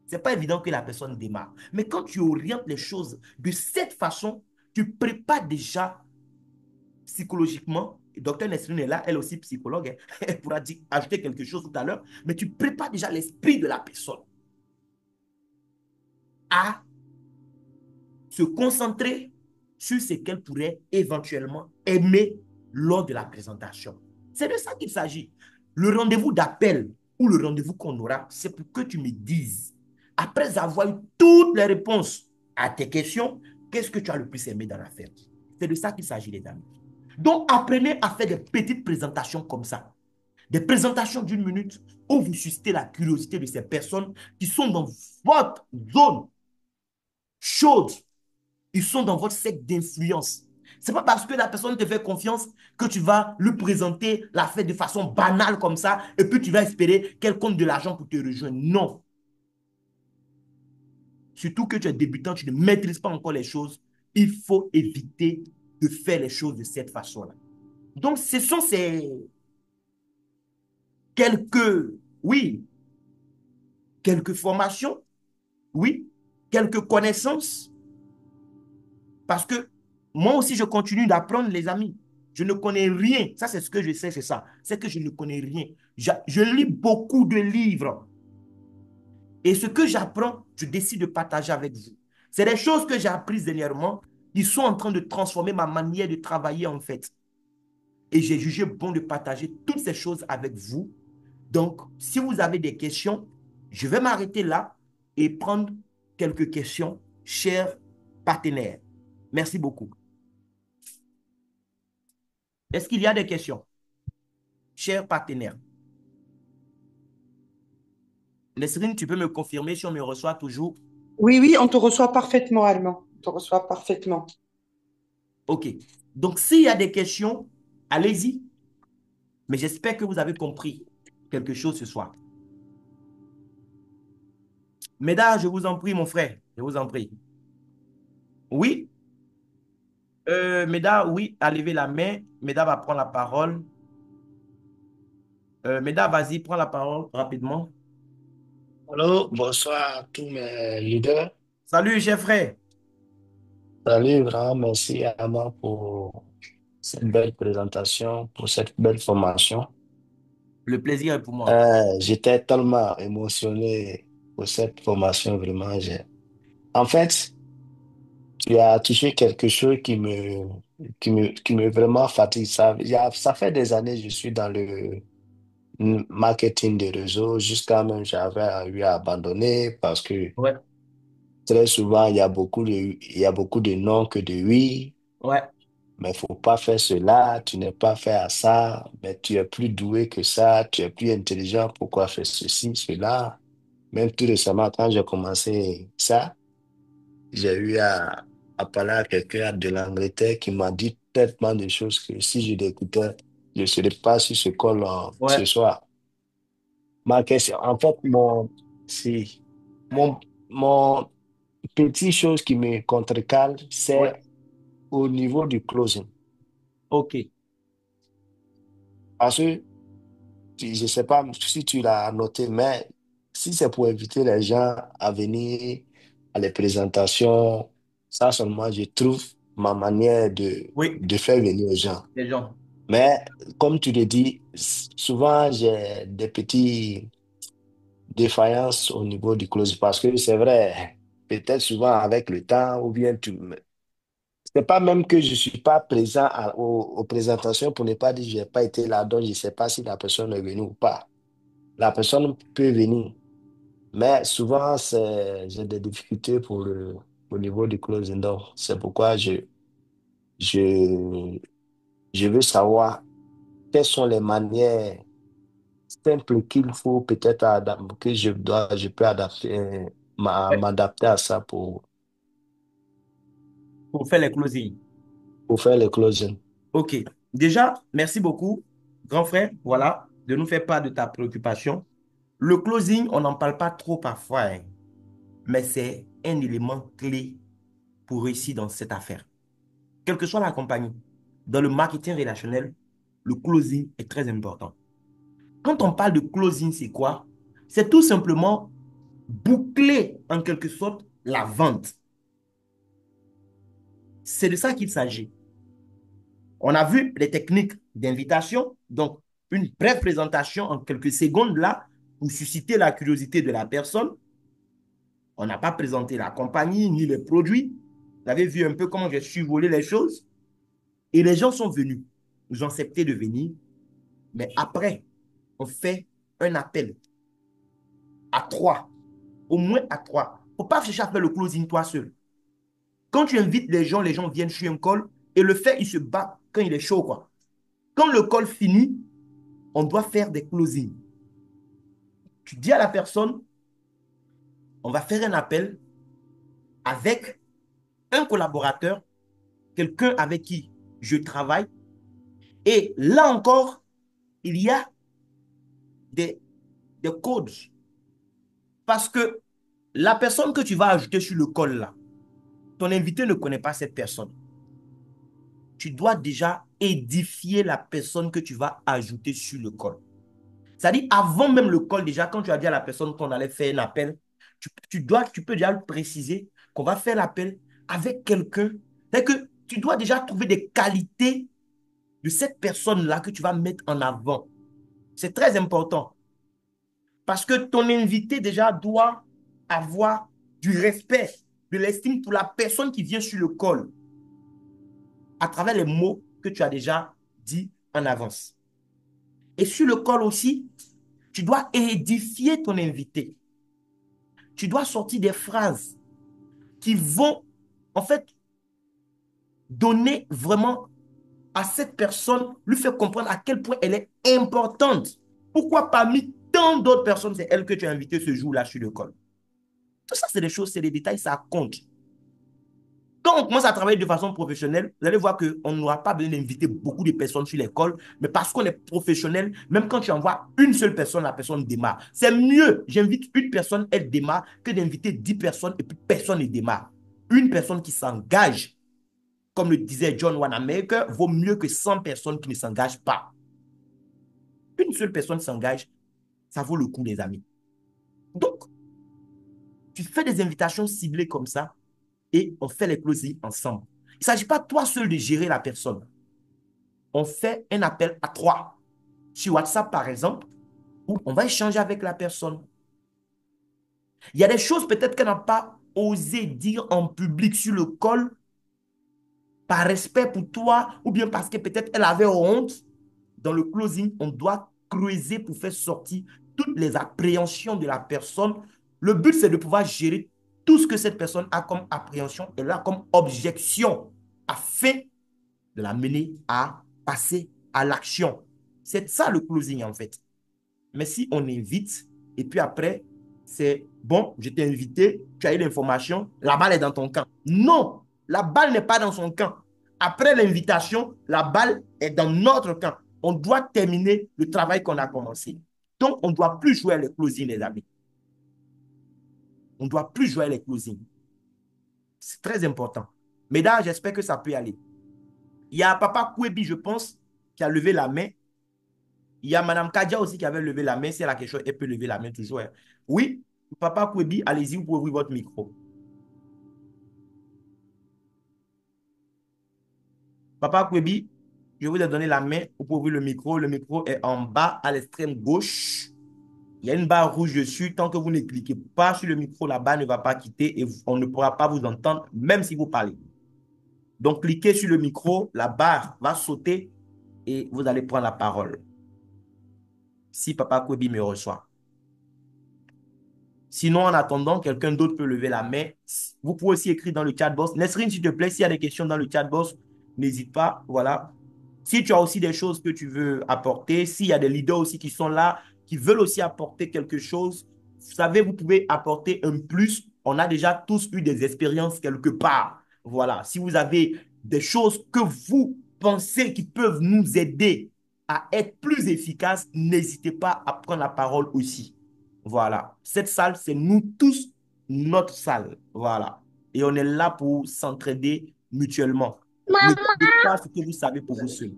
C'est pas évident que la personne démarre. Mais quand tu orientes les choses de cette façon, tu prépares déjà psychologiquement. Et docteur Nesrine est là, elle aussi psychologue, hein. Elle pourra dire, ajouter quelque chose tout à l'heure, mais tu prépares déjà l'esprit de la personne à se concentrer sur ce qu'elle pourrait éventuellement aimer lors de la présentation. C'est de ça qu'il s'agit. Le rendez-vous d'appel ou le rendez-vous qu'on aura, c'est pour que tu me dises, après avoir eu toutes les réponses à tes questions, qu'est-ce que tu as le plus aimé dans l'affaire? C'est de ça qu'il s'agit, les amis. Donc, apprenez à faire des petites présentations comme ça. Des présentations d'une minute où vous suscitez la curiosité de ces personnes qui sont dans votre zone chaude. Ils sont dans votre cercle d'influence. C'est pas parce que la personne te fait confiance que tu vas lui présenter la fête de façon banale comme ça et puis tu vas espérer qu'elle compte de l'argent pour te rejoindre. Non. Surtout que tu es débutant, tu ne maîtrises pas encore les choses. Il faut éviter de faire les choses de cette façon-là. Donc, ce sont ces quelques, oui, quelques formations, oui, quelques connaissances. Parce que moi aussi, je continue d'apprendre, les amis. Je ne connais rien. Ça, c'est ce que je sais, c'est ça. C'est que je ne connais rien. Je lis beaucoup de livres. Et ce que j'apprends, je décide de partager avec vous. C'est des choses que j'ai apprises dernièrement. Ils sont en train de transformer ma manière de travailler, en fait. Et j'ai jugé bon de partager toutes ces choses avec vous. Donc, si vous avez des questions, je vais m'arrêter là et prendre quelques questions, chers partenaires. Merci beaucoup. Est-ce qu'il y a des questions, chers partenaires? Nesrine, tu peux me confirmer si on me reçoit toujours? Oui, oui, on te reçoit parfaitement, Allemand. On te reçoit parfaitement. OK. Donc, s'il y a des questions, allez-y. Mais j'espère que vous avez compris quelque chose ce soir. Médard, je vous en prie, mon frère. Je vous en prie. Oui, Médard, oui, a levé la main. Médard va prendre la parole. Médard, vas-y, prends la parole rapidement. Allô, bonsoir à tous mes leaders. Salut, cher frère. Salut, vraiment merci à Ama pour cette belle présentation, pour cette belle formation. Le plaisir est pour moi. J'étais tellement émotionné pour cette formation, vraiment. En fait, tu as touché quelque chose qui me vraiment fatigue. Ça fait des années que je suis dans le marketing des réseaux, jusqu'à même j'avais eu à abandonner parce que Ouais, très souvent, il y a beaucoup de non que de oui. ouais, Mais faut pas faire cela, tu n'es pas fait à ça, mais tu es plus doué que ça, tu es plus intelligent, pourquoi faire ceci, cela? Même tout récemment, quand j'ai commencé ça, j'ai eu à parler à quelqu'un de l'Angleterre qui m'a dit tellement de choses que si je l'écoutais, je ne serais pas sur ce col ce ouais, soir. Ma question, en fait, c'est, mon, mon petite chose qui me contrecale, ouais. c'est au niveau du closing. OK. Parce que je ne sais pas si tu l'as noté, mais si c'est pour inviter les gens à venir à les présentations, ça seulement, je trouve ma manière Oui, de faire venir les gens. les gens. Mais comme tu le dis, souvent j'ai des petites défaillances au niveau du close parce que c'est vrai, peut-être souvent avec le temps ou bien c'est pas même que je suis pas présent aux présentations pour ne pas dire que je n'ai pas été là, donc je ne sais pas si la personne est venue ou pas. La personne peut venir, mais souvent, j'ai des difficultés au niveau du closing. Donc, c'est pourquoi je, je veux savoir. quelles sont les manières simples qu'il faut peut-être que je peux adapter, Ouais. m'adapter à ça Pour faire les closings. pour faire les closing. OK. Déjà, merci beaucoup, grand frère, voilà, de nous faire part de ta préoccupation. Le closing, on n'en parle pas trop parfois, hein, mais c'est un élément clé pour réussir dans cette affaire. Quelle que soit la compagnie, dans le marketing relationnel, le closing est très important. Quand on parle de closing, c'est quoi? C'est tout simplement boucler en quelque sorte la vente. C'est de ça qu'il s'agit. On a vu les techniques d'invitation, donc une brève présentation en quelques secondes là pour susciter la curiosité de la personne. On n'a pas présenté la compagnie ni les produits. Vous avez vu un peu comment j'ai survolé les choses. Et les gens sont venus. Ils ont accepté de venir. Mais après, on fait un appel à trois, au moins à trois. Il ne faut pas chercher à faire le closing toi seul. Quand tu invites les gens viennent sur un call et le fait, il se bat quand il est chaud, quoi. Quand le call finit, on doit faire des closings. Tu dis à la personne, on va faire un appel avec un collaborateur, quelqu'un avec qui je travaille. Et là encore, il y a des, des codes. Parce que la personne que tu vas ajouter sur le call là, ton invité ne connaît pas cette personne. Tu dois déjà édifier la personne que tu vas ajouter sur le call. C'est-à-dire, avant même le call, déjà, quand tu as dit à la personne qu'on allait faire un appel, tu peux déjà le préciser qu'on va faire l'appel avec quelqu'un. C'est que tu dois déjà trouver des qualités de cette personne-là que tu vas mettre en avant. C'est très important. Parce que ton invité déjà doit avoir du respect, de l'estime pour la personne qui vient sur le call à travers les mots que tu as déjà dit en avance. Et sur le call aussi, tu dois édifier ton invité. Tu dois sortir des phrases qui vont, en fait, donner vraiment à cette personne, lui faire comprendre à quel point elle est importante. Pourquoi parmi tant d'autres personnes, c'est elle que tu as invitée ce jour-là sur le call. Tout ça, c'est des choses, c'est des détails, ça compte. Quand on commence à travailler de façon professionnelle, vous allez voir qu'on n'aura pas besoin d'inviter beaucoup de personnes sur l'école, mais parce qu'on est professionnel, même quand tu envoies une seule personne, la personne démarre. C'est mieux, j'invite une personne, elle démarre, que d'inviter 10 personnes et puis personne ne démarre. Une personne qui s'engage, comme le disait John Wanamaker, vaut mieux que 100 personnes qui ne s'engagent pas. Une seule personne s'engage, ça vaut le coup, les amis. Donc, tu fais des invitations ciblées comme ça et on fait les closings ensemble. Il ne s'agit pas toi seul de gérer la personne. On fait un appel à trois. Sur WhatsApp, par exemple, où on va échanger avec la personne. Il y a des choses peut-être qu'elle n'a pas osé dire en public sur le call, par respect pour toi, ou bien parce que peut-être elle avait honte. Dans le closing, on doit creuser pour faire sortir toutes les appréhensions de la personne. Le but, c'est de pouvoir gérer tout ce que cette personne a comme appréhension et là comme objection afin de la mener à passer à l'action. C'est ça le closing en fait. Mais si on invite et puis après, c'est bon, je t'ai invité, tu as eu l'information, la balle est dans ton camp. Non, la balle n'est pas dans son camp. Après l'invitation, la balle est dans notre camp. On doit terminer le travail qu'on a commencé. Donc, on ne doit plus jouer les closings, les amis. On ne doit plus jouer les closings. C'est très important. Mesdames, j'espère que ça peut aller. Il y a Papa Kouebi, je pense, qui a levé la main. Il y a Madame Kadia aussi qui avait levé la main. Si elle a quelque chose, elle peut lever la main toujours, hein. Oui, Papa Kouebi, allez-y, vous pouvez ouvrir votre micro. Papa Kouebi, je vous ai donné la main, vous pouvez ouvrir le micro. Le micro est en bas à l'extrême gauche. Il y a une barre rouge dessus. Tant que vous ne cliquez pas sur le micro, la barre ne va pas quitter et on ne pourra pas vous entendre, même si vous parlez. Donc, cliquez sur le micro, la barre va sauter et vous allez prendre la parole. Si Papa Kouebi me reçoit. Sinon, en attendant, quelqu'un d'autre peut lever la main. Vous pouvez aussi écrire dans le chat box. Nesrine, s'il te plaît, s'il y a des questions dans le chat box, n'hésite pas. Voilà. Si tu as aussi des choses que tu veux apporter, s'il y a des leaders aussi qui sont là, qui veulent aussi apporter quelque chose, vous savez, vous pouvez apporter un plus. On a déjà tous eu des expériences quelque part. Voilà. Si vous avez des choses que vous pensez qui peuvent nous aider à être plus efficaces, n'hésitez pas à prendre la parole aussi. Voilà. Cette salle, c'est nous tous, notre salle. Voilà. Et on est là pour s'entraider mutuellement. Ne gardez pas ce que vous savez pour vous seul.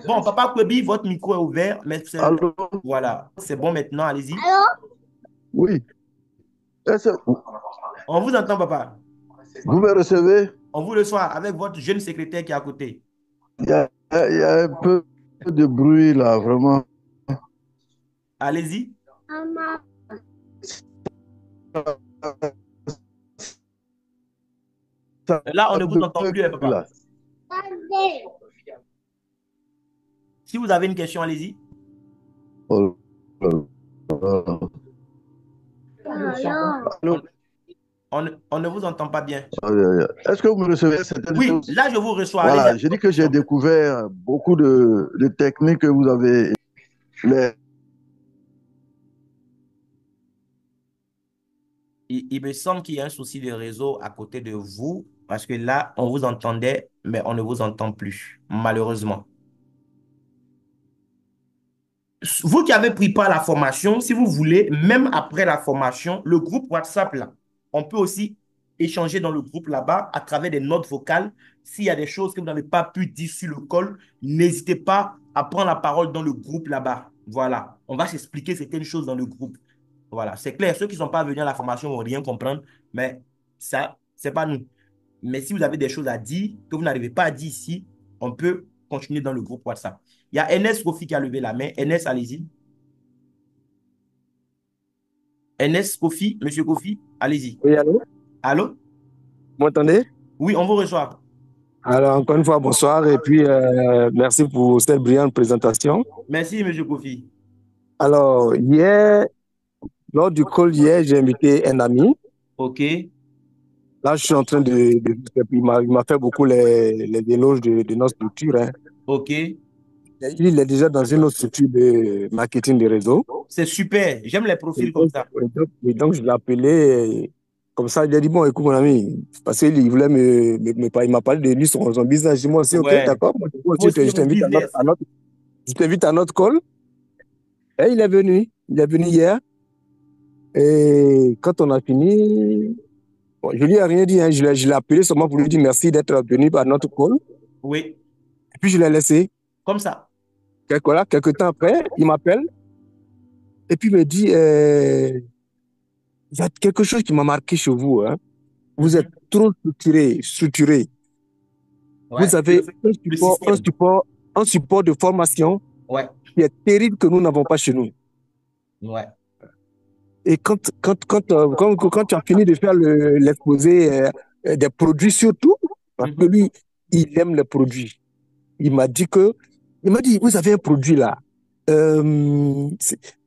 Bon, Papa Kwebi, votre micro est ouvert, mais Allô? voilà, c'est bon maintenant, allez-y. Oui. Est-ce que On vous entend, papa. vous me recevez? On vous reçoit avec votre jeune secrétaire qui est à côté. Il y a un peu de bruit là, vraiment. Allez-y. Ça Là, on ne vous entend bug plus, hein, papa. là. Si vous avez une question, allez-y. Oh là là. Allô? On ne vous entend pas bien. Aïe, aïe, aïe. Est-ce que vous me recevez certaines Oui, choses? là, je vous reçois. Allez-y Voilà, avec j'ai dit votre que j'ai question. découvert beaucoup de techniques que vous avez. Les... Il me semble qu'il y a un souci de réseau à côté de vous, parce que là, on vous entendait, mais on ne vous entend plus, malheureusement. Vous qui avez pris part à la formation, si vous voulez, même après la formation, le groupe WhatsApp, là, on peut aussi échanger dans le groupe là-bas à travers des notes vocales. S'il y a des choses que vous n'avez pas pu dire sur le call, n'hésitez pas à prendre la parole dans le groupe là-bas. Voilà, on va s'expliquer certaines choses dans le groupe. Voilà, c'est clair, ceux qui ne sont pas venus à la formation vont rien comprendre, mais ça, c'est pas nous. Mais si vous avez des choses à dire que vous n'arrivez pas à dire ici, on peut continuer dans le groupe WhatsApp. Il y a Enes Kofi qui a levé la main. Enes, allez-y. Enes Kofi, Monsieur Kofi, allez-y. Oui, allô? Allô? Vous m'entendez? Oui, on vous reçoit. Alors, encore une fois, bonsoir et puis merci pour cette brillante présentation. Merci, Monsieur Kofi. Alors, hier, lors du call hier, j'ai invité un ami. OK, Là, je suis en train il m'a fait beaucoup les éloges de notre structure, hein. OK. Il est déjà dans une autre structure de marketing de réseau. C'est super. J'aime les Et profils comme donc, ça. je l'ai appelé comme ça. Il a dit, bon, écoute, mon ami, parce qu'il voulait il m'a parlé de lui, son business. J'ai dit, moi aussi, ok, Ouais. d'accord. Moi Moi aussi, aussi, je mon t'invite business. je t'invite à notre call. Et il est venu. Il est venu hier. Et quand on a fini, bon, je lui ai rien dit, hein. Je l'ai appelé seulement pour lui dire merci d'être venu à notre call. Oui, Et puis je l'ai laissé. comme ça. Quelques temps après, il m'appelle. Et puis il me dit, il y a quelque chose qui m'a marqué chez vous, hein. Vous êtes trop structuré. Ouais. Vous avez Le système. un support de formation Ouais, qui est terrible que nous n'avons pas chez nous. ouais. Et quand tu as fini de faire l'exposé des produits surtout, parce que lui, il aime les produits. Il m'a dit, vous avez un produit là,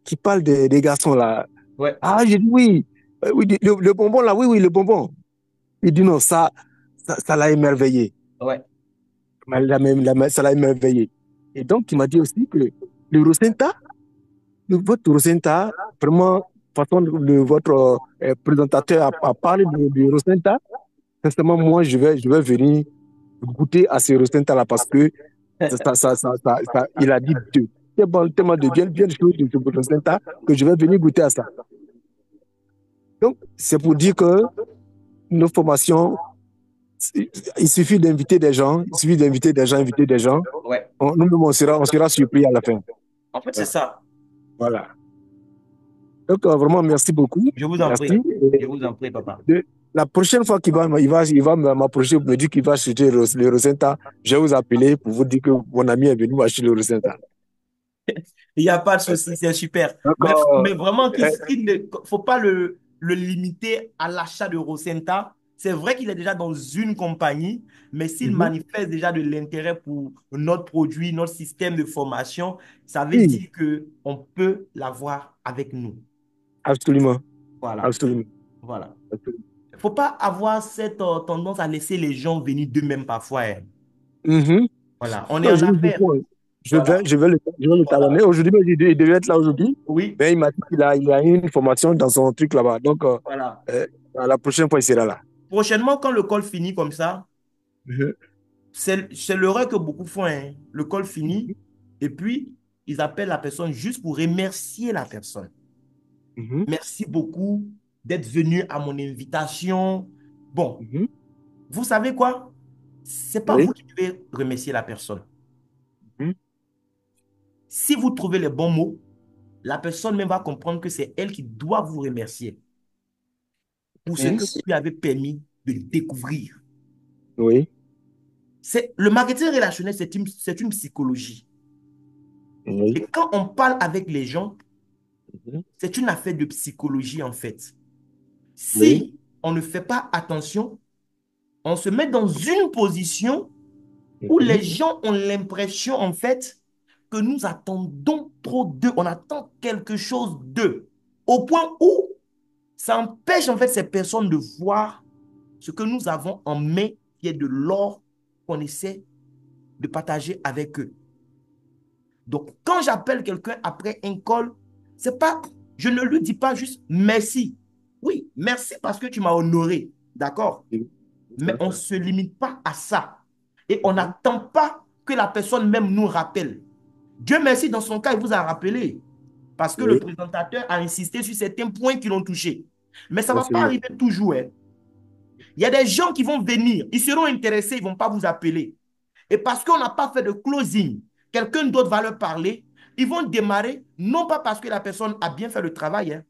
qui parle des garçons là. Ouais, Ah, j'ai dit oui. Oui, le bonbon là, oui, le bonbon. Il dit non, ça l'a émerveillé. ouais. Ça l'a émerveillé. Et donc, il m'a dit aussi que le Rosenta, votre Rosenta, vraiment, façon de votre présentateur a parlé de Rosenta, sincèrement, moi, je vais venir goûter à ce Rosenta-là parce que il a dit tellement de bien de choses de ce Rosenta que je vais venir goûter à ça. Donc, c'est pour dire que nos formations, il suffit d'inviter des gens, inviter des gens. Ouais. Nous-mêmes, on sera surpris à la fin. En fait, c'est ça. Voilà. Donc, vraiment, merci beaucoup. Je vous en prie. Merci. Je vous en prie, papa. La prochaine fois qu'il va m'approcher pour me dire qu'il va acheter le Rosenta, je vais vous appeler pour vous dire que mon ami est venu m'acheter le Rosenta. Il n'y a pas de souci, c'est super. Mais vraiment, il ne faut pas le limiter à l'achat de Rosenta. C'est vrai qu'il est déjà dans une compagnie, mais s'il manifeste déjà de l'intérêt pour notre produit, notre système de formation, ça veut dire qu'on peut l'avoir avec nous. Absolument. Voilà. Absolument. Voilà. Il ne faut pas avoir cette tendance à laisser les gens venir d'eux-mêmes parfois, hein. Voilà, on est Non, en je dis affaires. beaucoup, hein. Voilà, Je vais le voilà. talonner. Aujourd'hui, il devait être là aujourd'hui, Oui, mais il m'a dit il a une formation dans son truc là-bas. Donc, voilà. la prochaine fois, il sera là. Prochainement, quand le call finit comme ça, Mhm. c'est l'erreur que beaucoup font, hein. Le call finit et puis ils appellent la personne juste pour remercier la personne. Mhm. Merci beaucoup d'être venu à mon invitation. Bon, Mhm. vous savez quoi? C'est pas Oui. vous qui devez remercier la personne. Mhm. Si vous trouvez les bons mots, la personne même va comprendre que c'est elle qui doit vous remercier pour ce que vous Merci. lui avez permis de découvrir. Oui. Le marketing relationnel, c'est une psychologie. Oui. Et quand on parle avec les gens, Mhm. c'est une affaire de psychologie en fait. Oui. Si on ne fait pas attention, on se met dans une position où les Mhm. gens ont l'impression en fait que nous attendons trop d'eux, on attend quelque chose d'eux, au point où ça empêche en fait ces personnes de voir ce que nous avons en main, qui est de l'or qu'on essaie de partager avec eux. Donc, quand j'appelle quelqu'un après un call, c'est pas, je ne lui dis pas juste merci. Oui, merci parce que tu m'as honoré, d'accord? Oui. C'est Mais ça. on ne se limite pas à ça. Et on Mhm. n'attend pas que la personne même nous rappelle. Dieu merci, dans son cas, il vous a rappelé parce que le Oui. présentateur a insisté sur certains points qui l'ont touché. Mais ça ne va pas Absolument. arriver toujours, hein. Il y a des gens qui vont venir, ils seront intéressés, ils ne vont pas vous appeler. Et parce qu'on n'a pas fait de closing, quelqu'un d'autre va leur parler, ils vont démarrer, non pas parce que la personne a bien fait le travail, hein,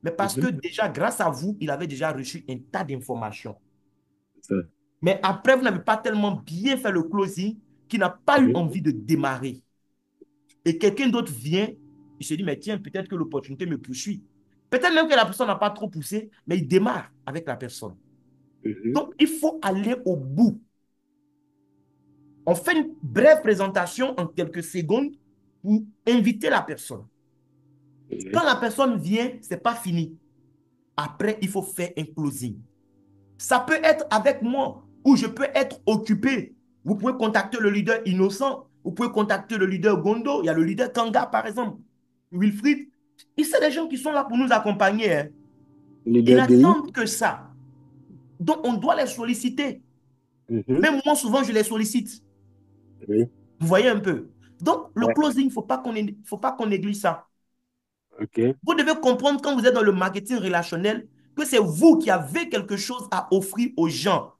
mais parce que Mhm. déjà, grâce à vous, il avait déjà reçu un tas d'informations. C'est ça. Mais après, vous n'avez pas tellement bien fait le closing qu'il n'a pas eu Mhm. envie de démarrer. Et quelqu'un d'autre vient, il se dit, mais tiens, peut-être que l'opportunité me poursuit. Peut-être même que la personne n'a pas trop poussé, mais il démarre avec la personne. Mhm. Donc, il faut aller au bout. On fait une brève présentation en quelques secondes pour inviter la personne. Oui. Quand la personne vient, ce n'est pas fini. Après, il faut faire un closing. Ça peut être avec moi ou je peux être occupé. Vous pouvez contacter le leader Innocent. Vous pouvez contacter le leader Gondo. Il y a le leader Kanga, par exemple. Wilfried. Et c'est des gens qui sont là pour nous accompagner, hein. Ils Leader DI. n'attendent que ça. Donc, on doit les solliciter. Mhm. Même moi, souvent, je les sollicite. Oui. Vous voyez un peu. Donc, le Ouais. closing, il ne faut pas qu'on néglige ça. OK. Vous devez comprendre quand vous êtes dans le marketing relationnel que c'est vous qui avez quelque chose à offrir aux gens.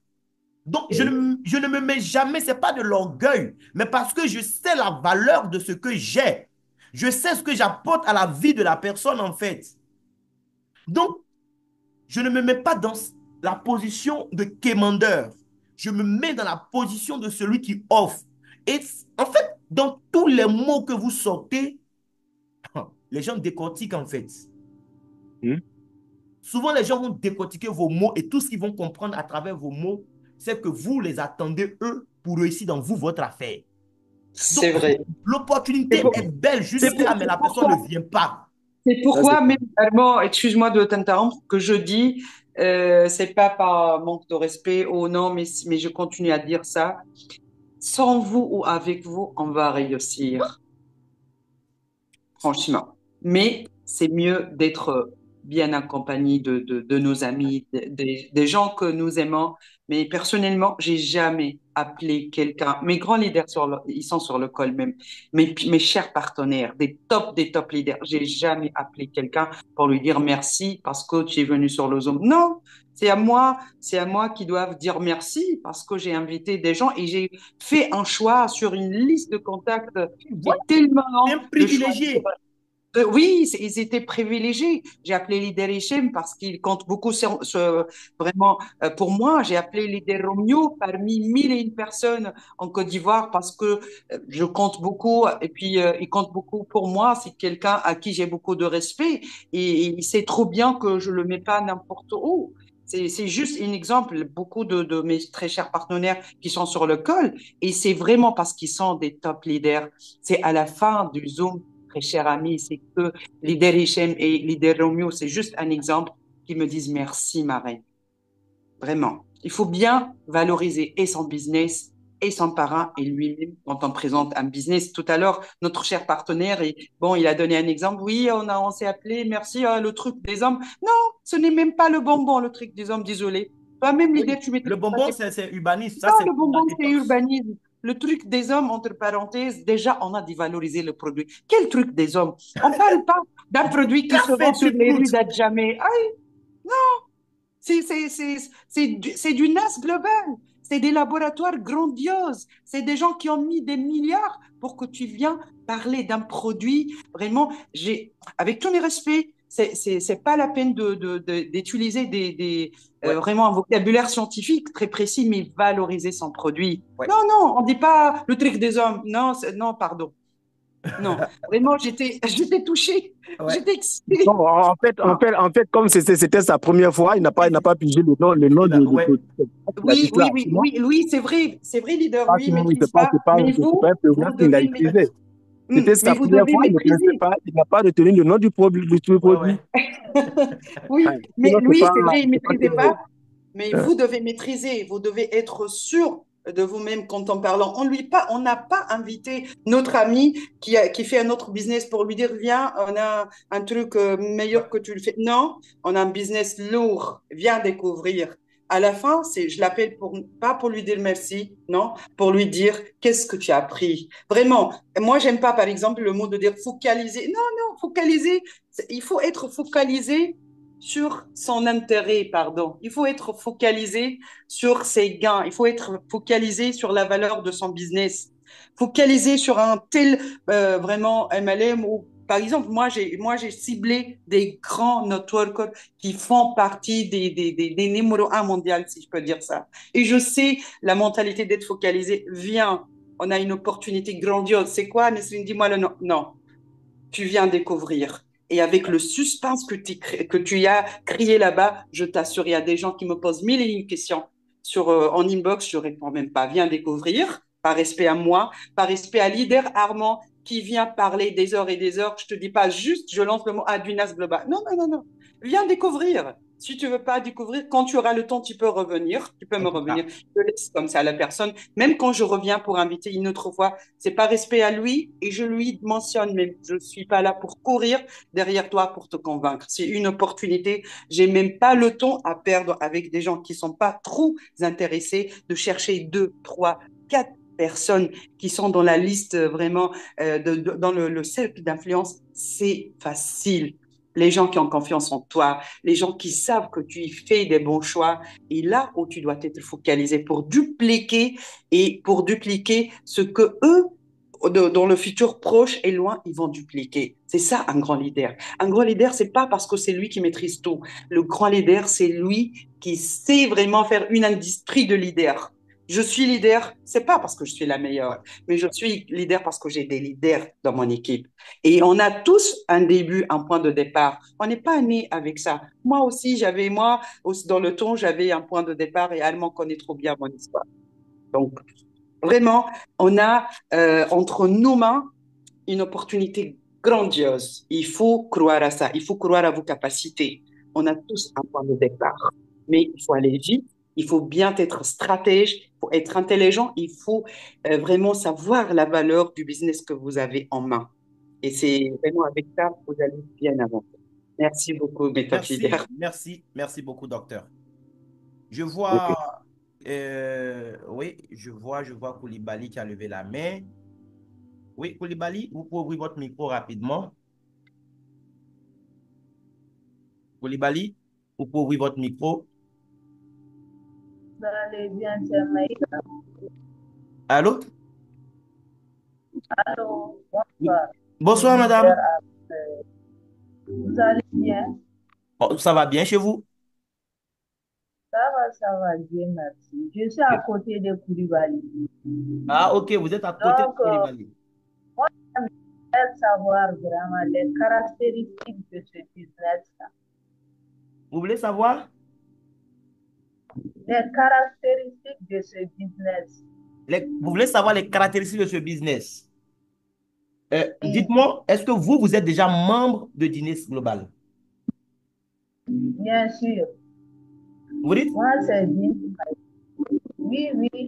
Donc, Oui. je ne me mets jamais, ce n'est pas de l'orgueil, mais parce que je sais la valeur de ce que j'ai. Je sais ce que j'apporte à la vie de la personne, en fait. Donc, je ne me mets pas dans la position de quémandeur. Je me mets dans la position de celui qui offre. Et en fait, dans tous les mots que vous sortez, les gens décortiquent, en fait. Mhm. Souvent, les gens vont décortiquer vos mots et tout ce qu'ils vont comprendre à travers vos mots, c'est que vous les attendez, eux, pour réussir dans vous, votre affaire. C'est Donc, vrai. C'est l'opportunité pour- est belle c'est jusque-là, pour- mais c'est la personne pourquoi, ne vient pas. c'est Ça, c'est pourquoi même, Armand, excuse-moi de t'interrompre, que je dis, c'est pas par manque de respect ou non, mais je continue à dire ça. Sans vous ou avec vous, on va réussir, franchement. Mais c'est mieux d'être bien accompagné de nos amis, des gens que nous aimons. Mais personnellement, j'ai jamais appelé quelqu'un. Mes grands leaders, ils sont sur le col même. Mes chers partenaires, des top leaders, j'ai jamais appelé quelqu'un pour lui dire merci parce que tu es venu sur le Zoom. Non, c'est à moi qui doivent dire merci parce que j'ai invité des gens et j'ai fait un choix sur une liste de contacts qui Voilà, est tellement c'est long un de choisir. privilégié. Oui, ils étaient privilégiés. J'ai appelé Leader Hichem parce qu'il compte beaucoup vraiment pour moi. J'ai appelé Leader Romeo parmi 1001 personnes en Côte d'Ivoire parce que je compte beaucoup et puis il compte beaucoup pour moi. C'est quelqu'un à qui j'ai beaucoup de respect et il sait trop bien que je le mets pas n'importe où. C'est juste un exemple. Beaucoup de mes très chers partenaires qui sont sur le col et c'est vraiment parce qu'ils sont des top leaders. C'est à la fin du Zoom très cher ami, c'est que Leader Hichem et Leader Romeo, c'est juste un exemple qui me disent merci, ma reine. Vraiment. Il faut bien valoriser et son business et son parrain et lui-même quand on présente un business. Tout à l'heure, notre cher partenaire, il a donné un exemple. Oui, on s'est appelé, merci, le truc des hommes. Non, ce n'est même pas le bonbon, le truc des hommes, désolé. Toi-même, l'idée, Oui, tu maîtrises le pas bonbon, tes... c'est urbanisme. Ça, Non, c'est le pour la bonbon, c'est détox. urbanisme. Le truc des hommes, entre parenthèses, déjà, on a dévalorisé le produit. Quel truc des hommes? On parle pas d'un produit qui Qu'a se vend fait sur les rues Turkmouth? d'Adjamé. Ah, c'est du NAS global. C'est des laboratoires grandioses. C'est des gens qui ont mis des milliards pour que tu viennes parler d'un produit. Vraiment, avec tous mes respects, c'est pas la peine d'utiliser Ouais, vraiment un vocabulaire scientifique très précis, mais valoriser son produit. ouais. Non, non, on dit pas le truc des hommes. Non, non, pardon. Non, vraiment, j'étais touchée. Ouais. J'étais Non, excitée. comme c'était sa première fois, il n'a pas pigé le nom Ouais. il a dit Oui, ça. oui, oui, Sinon, oui, oui, c'est vrai, leader, lui, il maîtrise c'est pas, pas. c'est pas, Mais c'est pas un programme vous qu'il a devez utilisé. maîtriser. C'était Mais sa vous première devez fois, il ne connaissait maîtriser. pas, il n'a pas retenu le nom du Ouais, produit. ouais. Ouais. Oui, mais Sinon, lui, c'est vrai, il c'est pas que, maîtrisait pas. Mais euh, vous devez maîtriser. Vous devez être sûr de vous-même quand on parle. On n'a pas invité notre ami qui fait un autre business pour lui dire, viens, on a un truc meilleur que tu le fais. Non, on a un business lourd. Viens découvrir. À la fin, je l'appelle pas pour lui dire merci, non, pour lui dire qu'est-ce que tu as appris. Vraiment, moi, j'aime pas, par exemple, le mot de dire focaliser. Non, non, focaliser, il faut être focalisé sur son intérêt, pardon. Il faut être focalisé sur ses gains. Il faut être focalisé sur la valeur de son business. Focalisé sur un tel vraiment MLM ou par exemple, moi j'ai ciblé des grands networkers qui font partie des numéros un mondial, si je peux dire ça. Et je sais la mentalité d'être focalisé. Viens, on a une opportunité grandiose. C'est quoi, Nesrine? Dis-moi le nom. Non, tu viens découvrir. Et avec le suspense que tu as créé là-bas, je t'assure, il y a des gens qui me posent mille et une questions en inbox, je réponds même pas. Viens découvrir, par respect à moi, par respect à Leader Armand qui vient parler des heures et des heures. Je te dis pas juste, je lance le mot Adunas Global. Non, non, non, non. Viens découvrir. Si tu veux pas découvrir, quand tu auras le temps, tu peux revenir. Tu peux En me tout cas, revenir. Je laisse comme ça à la personne. Même quand je reviens pour inviter une autre fois, c'est pas respect à lui et je lui mentionne même. Je suis pas là pour courir derrière toi pour te convaincre. C'est une opportunité. J'ai même pas le temps à perdre avec des gens qui sont pas trop intéressés de chercher deux, trois, quatre personnes qui sont dans la liste vraiment dans le cercle d'influence. C'est facile. Les gens qui ont confiance en toi, les gens qui savent que tu fais des bons choix, et là où tu dois être focalisé pour dupliquer ce que eux dans le futur proche et loin, ils vont dupliquer. C'est ça un grand leader. Un grand leader, c'est pas parce que c'est lui qui maîtrise tout. Le grand leader, c'est lui qui sait vraiment faire une industrie de leader. Je suis leader, c'est pas parce que je suis la meilleure, mais je suis leader parce que j'ai des leaders dans mon équipe. Et on a tous un début, un point de départ. On n'est pas né avec ça. Moi aussi, dans le temps, j'avais un point de départ et Allemand connaît trop bien mon histoire. Donc, vraiment, on a entre nos mains une opportunité grandiose. Il faut croire à ça. Il faut croire à vos capacités. On a tous un point de départ. Mais il faut aller vite. Il faut bien être stratège. Il faut être intelligent. Il faut vraiment savoir la valeur du business que vous avez en main. Et c'est vraiment avec ça que vous allez bien avancer. Merci beaucoup, mes top merci, leaders. merci, merci beaucoup, docteur. Je ok. vois, oui, je vois Koulibaly qui a levé la main. Oui, Koulibaly, vous pouvez ouvrir votre micro rapidement. Koulibaly, vous pouvez ouvrir votre micro. Vous allez bien, c'est Maïda. Allô? Allô, Oui. bonsoir. Le Bonsoir, leader, madame. vous allez bien? Oh, ça va bien chez vous? Ça va bien, merci. Je suis à côté de Koulibaly. Ah, ok, vous êtes à côté de Donc, Koulibaly. moi, j'aimerais savoir vraiment les caractéristiques de ce business-là. Vous voulez savoir Les caractéristiques de ce business. vous voulez savoir les caractéristiques de ce business? Oui, Dites-moi, est-ce que vous êtes déjà membre de Guinness Global? bien sûr. Vous dites? Moi, c'est bien. Oui, oui.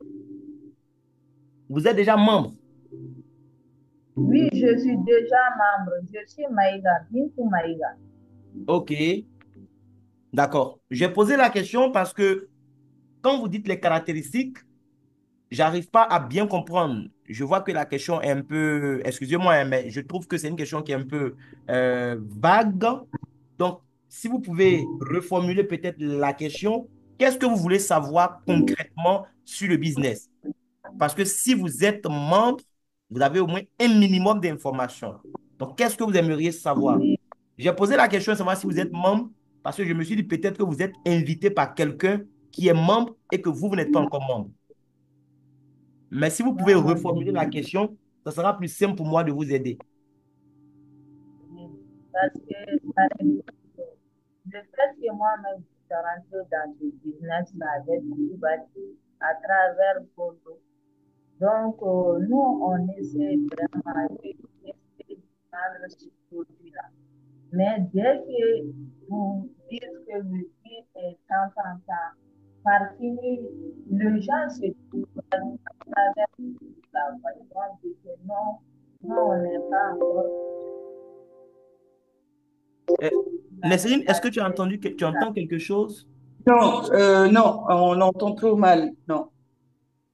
Vous êtes déjà membre. Oui, je suis déjà membre. Je suis Maïga, Bintou Maïga. OK, d'accord. J'ai posé la question parce que quand vous dites les caractéristiques, j'arrive pas à bien comprendre. Je vois que la question est un peu, excusez-moi, hein, mais je trouve que c'est une question qui est un peu vague. Donc, si vous pouvez reformuler peut-être la question, qu'est-ce que vous voulez savoir concrètement sur le business? Parce que si vous êtes membre, vous avez au moins un minimum d'informations. Donc, qu'est-ce que vous aimeriez savoir? Oui, J'ai posé la question de savoir si vous êtes membre, parce que je me suis dit peut-être que vous êtes invité par quelqu'un qui est membre et que vous n'êtes pas encore membre. Mais si vous pouvez non, reformuler la question, ça sera plus simple pour moi de vous aider. oui. Parce que, par exemple, le fait que moi-même, je suis rentrée dans ce business-là avec Koulibaly à travers Bondo. Donc, nous, on essaie vraiment d'essayer de prendre ce produit-là. Mais dès que vous dites que le prix est tant, tant, tant, par fini, les gens se trouvent à travers la voie. Donc, que non, non, on n'est pas encore Euh, dans Nesrine, est-ce que tu as l'aspect entendu que tu là. entends quelque chose? Non, non, on entend trop mal. Non.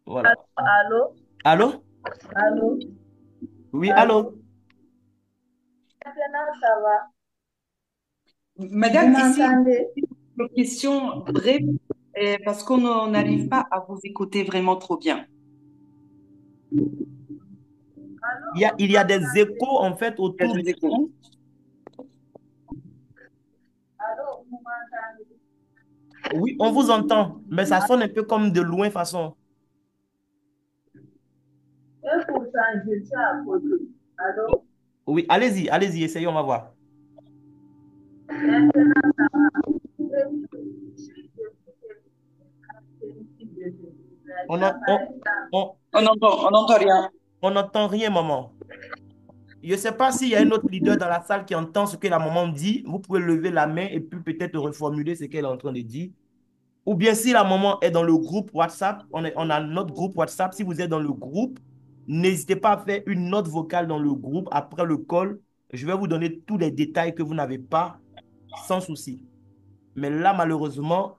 Voilà. Allô, Allô? allô, Oui, allô. allô? Maintenant, ça va. Vous Madame, ici, m'entendez? une question brève, parce qu'on n'arrive pas à vous écouter vraiment trop bien. Allô, vous Il y a des m'entendez? échos en fait Il y a autour de des échos. vous. Allô, vous m'entendez? Oui, on vous entend, mais ça sonne un peu comme de loin façon. Et pourtant, je suis à côté. Oh, Allô? oui, allez-y, essayons, on va voir. Maintenant, ça va. Si je vous ai caractéristiques de ce On business-là, n'en- par on, exemple, on, On n'entend rien. on n'entend rien, maman. Je ne sais pas s'il y a un autre leader dans la salle qui entend ce que la maman dit. Vous pouvez lever la main et puis peut-être reformuler ce qu'elle est en train de dire. Ou bien si la maman est dans le groupe WhatsApp, on a notre groupe WhatsApp. Si vous êtes dans le groupe, n'hésitez pas à faire une note vocale dans le groupe après le call. Je vais vous donner tous les détails que vous n'avez pas, sans souci. Mais là, malheureusement,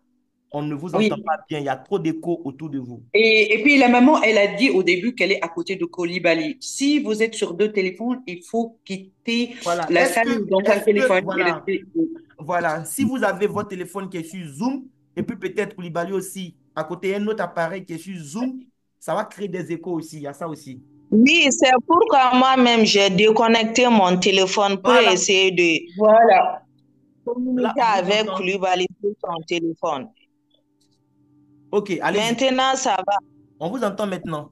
on ne vous entend Oui. pas bien. Il y a trop d'écho autour de vous. Et puis la maman, elle a dit au début qu'elle est à côté de Koulibaly. Si vous êtes sur deux téléphones, il faut quitter Voilà. la salle dans un téléphone et Voilà, rester. voilà. Si vous avez votre téléphone qui est sur Zoom, et puis peut-être Koulibaly aussi, à côté un autre appareil qui est sur Zoom, ça va créer des échos aussi. Il y a ça aussi. Oui, c'est pourquoi moi-même j'ai déconnecté mon téléphone pour Voilà. essayer de Voilà. Là, communiquer on vous avec entend. Koulibaly sur son téléphone. OK, allez-y. Maintenant, ça va. On vous entend maintenant.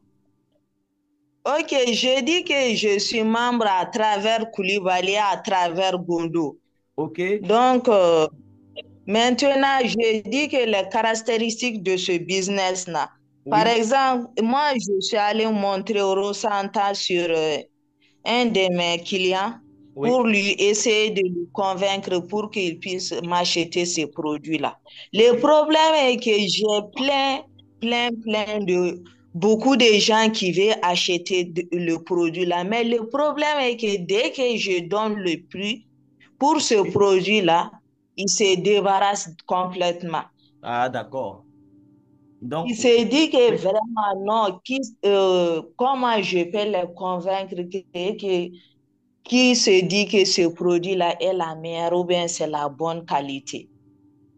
Ok, je dis que je suis membre à travers Koulibaly, à travers Gondo. OK. Donc, maintenant, je dis que les caractéristiques de ce business-là, par Oui. exemple, moi, je suis allée montrer au Rosanta sur un de mes clients Oui. pour lui essayer de lui convaincre pour qu'il puisse m'acheter ces produits-là. Le problème est que j'ai plein de beaucoup de gens qui veulent acheter le produit-là. Mais le problème est que dès que je donne le prix pour ce Oui. produit-là, il se débarrasse complètement. Ah, d'accord. Donc, Il se dit que oui. vraiment non, comment je peux les convaincre qui se dit que ce produit-là est la meilleure ou bien c'est la bonne qualité.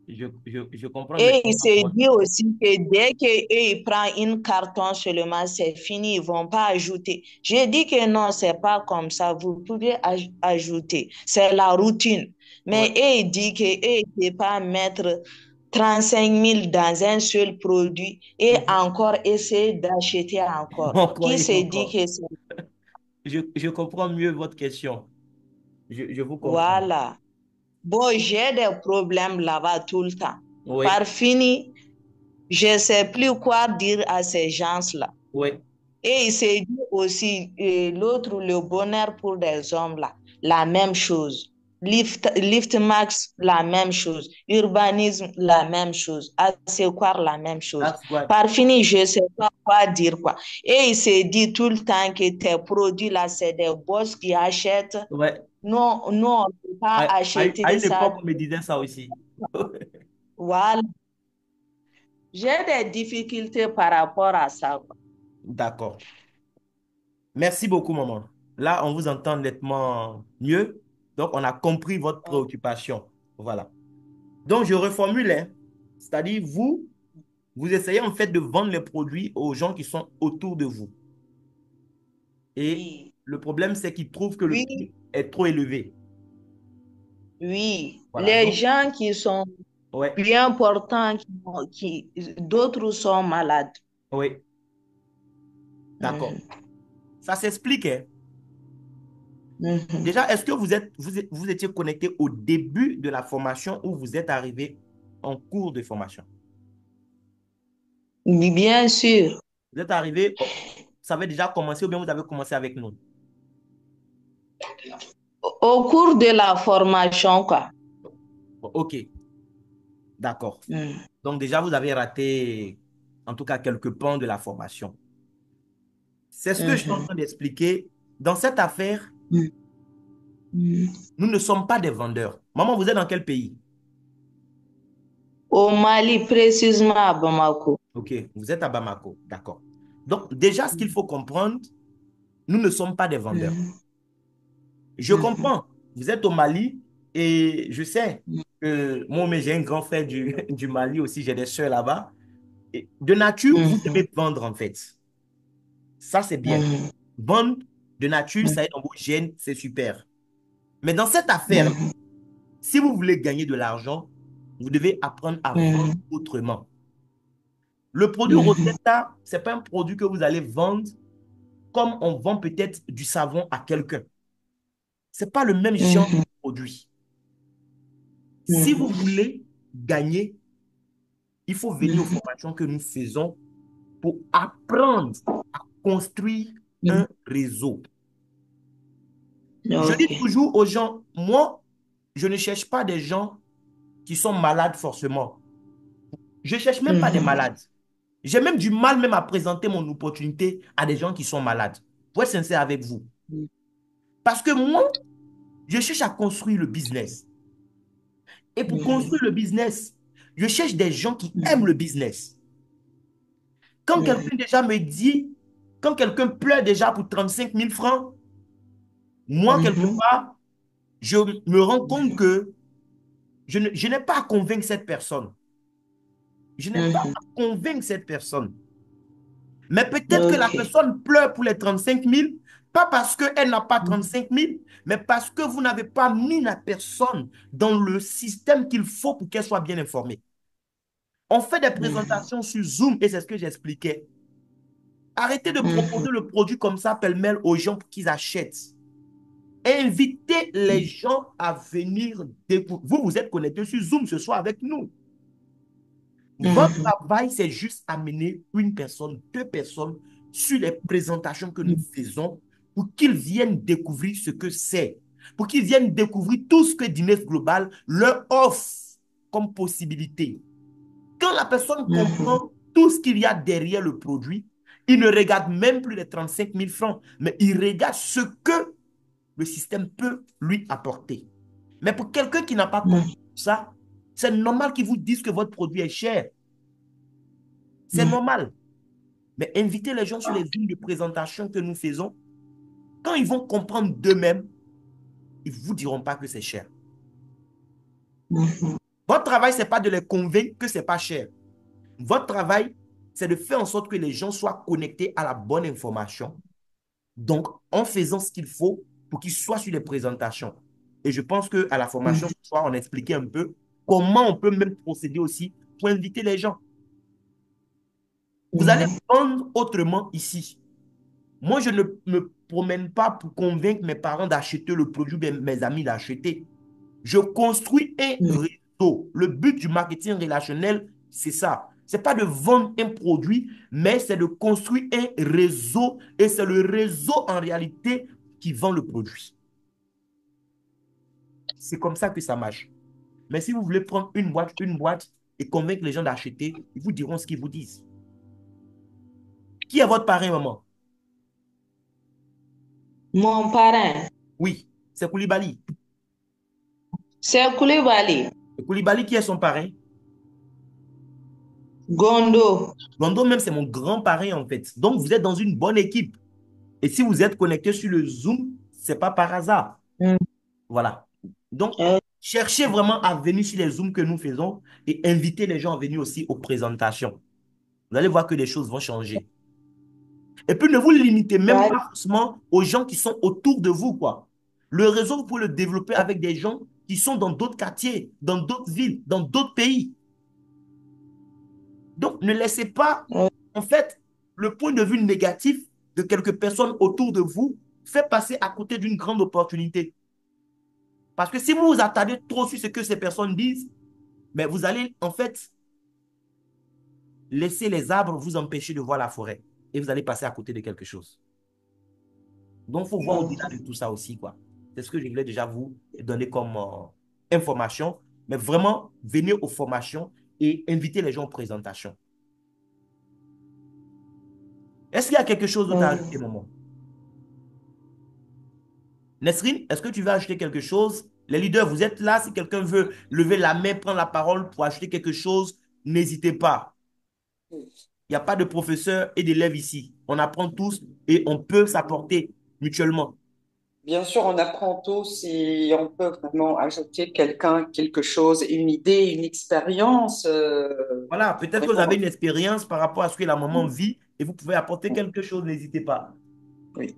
Je comprends Et il maintenant. se dit aussi que dès qu'ils prennent une carton seulement, c'est fini, ils ne vont pas ajouter. Je dis que non, ce n'est pas comme ça, vous pouvez ajouter. C'est la routine. Oui. Mais ils disent qu'ils ne peuvent pas mettre 35 000 dans un seul produit et encore essayer d'acheter encore. Encore Qui et se dit encore. que c'est... Je comprends mieux votre question. Je vous comprends. Voilà. Bon, j'ai des problèmes là-bas tout le temps. Oui. Par fini, je ne sais plus quoi dire à ces gens-là. Oui. Et il s'est dit aussi, l'autre, le bonheur pour des hommes, là, la même chose. Lift Max, la même chose. Urbanisme, la même chose. Assecoir, la même chose. That's what. Par fini, je ne sais pas quoi dire quoi. Et il se dit tout le temps que tes produits là, c'est des boss qui achètent. Ouais. Non, non, on ne peut pas À acheter une ça. époque, on me disait ça aussi. Voilà. J'ai des difficultés par rapport à ça. D'accord. Merci beaucoup, maman. Là, on vous entend nettement mieux. Donc, on a compris votre préoccupation. Voilà. Donc, je reformule, hein. C'est-à-dire, vous essayez en fait de vendre les produits aux gens qui sont autour de vous. Et Oui, le problème, c'est qu'ils trouvent que le oui, prix est trop élevé. oui. Voilà. Les Donc, gens qui sont ouais, bien portants, d'autres sont malades. oui, d'accord. Mhm, Ça s'explique, hein. mhm. Déjà, est-ce que vous étiez connecté au début de la formation ou vous êtes arrivé en cours de formation? Oui, bien sûr. Vous êtes arrivé, ça avait déjà commencé ou bien vous avez commencé avec nous? Au cours de la formation, quoi. Bon, ok, d'accord. Mhm, Donc déjà, vous avez raté en tout cas quelques pans de la formation. C'est ce que je suis en mhm, train d'expliquer. Dans cette affaire, mhm, mhm. nous ne sommes pas des vendeurs. Maman, vous êtes dans quel pays? Au Mali, précisément à Bamako. Ok, vous êtes à Bamako, d'accord. Donc déjà, ce qu'il faut comprendre, nous ne sommes pas des vendeurs. Mhm, Je mhm, comprends, vous êtes au Mali et je sais que moi, mais j'ai un grand frère du Mali aussi, j'ai des soeurs là-bas. Et de nature, vous mhm, devez vendre en fait. Ça, c'est bien. mhm, Vendre de nature, mhm, ça aide dans vos gènes, c'est super. Mais dans cette affaire, mhm, si vous voulez gagner de l'argent, vous devez apprendre à vendre mhm, autrement. Le produit mhm, Rosetta, ce n'est pas un produit que vous allez vendre comme on vend peut-être du savon à quelqu'un. Ce n'est pas le même genre de mhm, produit. Si vous mhm, voulez gagner, il faut venir aux mhm, formations que nous faisons pour apprendre à construire mhm. un réseau. Je dis Ok. toujours aux gens, moi, je ne cherche pas des gens qui sont malades forcément. Je ne cherche même pas des Mhm, malades. J'ai même du mal même à présenter mon opportunité à des gens qui sont malades. Pour être sincère avec vous. Parce que moi, je cherche à construire le business. Et pour mhm, construire le business, je cherche des gens qui aiment mhm, le business. Quand mhm, quelqu'un déjà me dit, quand quelqu'un pleure déjà pour 35 000 francs, moi, quelque mhm, part, je me rends compte que je n'ai pas à convaincre cette personne. Je n'ai pas mhm. à convaincre cette personne. Mais peut-être que la Ok. personne pleure pour les 35 000, pas parce qu'elle n'a pas 35 000, mais parce que vous n'avez pas mis la personne dans le système qu'il faut pour qu'elle soit bien informée. On fait des Mhm, présentations sur Zoom et c'est ce que j'expliquais. Arrêtez de mhm, proposer le produit comme ça, pêle-mêle, aux gens pour qu'ils achètent. Invitez les gens à venir découvrir. Vous, vous êtes connectés sur Zoom ce soir avec nous. Votre mhm, travail, c'est juste amener une personne, deux personnes sur les présentations que nous faisons pour qu'ils viennent découvrir ce que c'est, pour qu'ils viennent découvrir tout ce que Dines Global leur offre comme possibilité. Quand la personne mhm, comprend tout ce qu'il y a derrière le produit, il ne regarde même plus les 35 000 francs, mais il regarde ce que le système peut lui apporter. Mais pour quelqu'un qui n'a pas mhm, compris ça, c'est normal qu'il vous dise que votre produit est cher. C'est mhm. normal. Mais invitez les gens sur les lignes de présentation que nous faisons. Quand ils vont comprendre d'eux-mêmes, ils ne vous diront pas que c'est cher. Mhm, Votre travail, ce n'est pas de les convaincre que ce n'est pas cher. Votre travail, c'est de faire en sorte que les gens soient connectés à la bonne information. Donc, en faisant ce qu'il faut pour qu'ils soient sur les présentations. Et je pense qu'à la formation mhm, ce soir, on a expliqué un peu comment on peut même procéder aussi pour inviter les gens. Vous allez mhm, vendre autrement ici. Moi, je ne me promène pas pour convaincre mes parents d'acheter le produit, bien mes amis d'acheter. Je construis un mhm, réseau. Le but du marketing relationnel, c'est ça. Ce n'est pas de vendre un produit, mais c'est de construire un réseau. Et c'est le réseau en réalité qui vend le produit. C'est comme ça que ça marche. Mais si vous voulez prendre une boîte et convaincre les gens d'acheter, ils vous diront ce qu'ils vous disent. Qui est votre parrain, maman? Mon parrain, Oui, c'est Koulibaly. c'est Koulibaly. Et Koulibaly qui est son parrain? Gondo. Gondo même, c'est mon grand parrain en fait. Donc, vous êtes dans une bonne équipe. Et si vous êtes connecté sur le Zoom, c'est pas par hasard. Mm. Voilà. Donc, Euh, cherchez vraiment à venir sur les Zooms que nous faisons et invitez les gens à venir aussi aux présentations. Vous allez voir que les choses vont changer. Et puis, ne vous limitez même ouais. pas forcément aux gens qui sont autour de vous, quoi. Le réseau, vous pouvez le développer avec des gens qui sont dans d'autres quartiers, dans d'autres villes, dans d'autres pays. Donc, ne laissez pas, Euh, en fait, le point de vue négatif de quelques personnes autour de vous fait passer à côté d'une grande opportunité. Parce que si vous vous attardez trop sur ce que ces personnes disent, mais vous allez, en fait, laisser les arbres vous empêcher de voir la forêt. Et vous allez passer à côté de quelque chose. Donc, il faut voir au-delà de tout ça aussi, quoi. C'est ce que je voulais déjà vous donner comme information. Mais vraiment, venez aux formations et invitez les gens aux présentations. Est-ce qu'il y a quelque chose d'autre à ajouter, maman? Nesrine, est-ce que tu veux ajouter quelque chose? Les leaders, vous êtes là. Si quelqu'un veut lever la main, prendre la parole pour ajouter quelque chose, n'hésitez pas. Il n'y a pas de professeur et d'élèves ici. On apprend tous et on peut s'apporter mutuellement. Bien sûr, on apprend tous et on peut vraiment ajouter quelque chose, une idée, une expérience. Voilà, peut-être que vous avez Vraiment. une expérience par rapport à ce que la maman vit et vous pouvez apporter quelque chose, n'hésitez pas. Oui.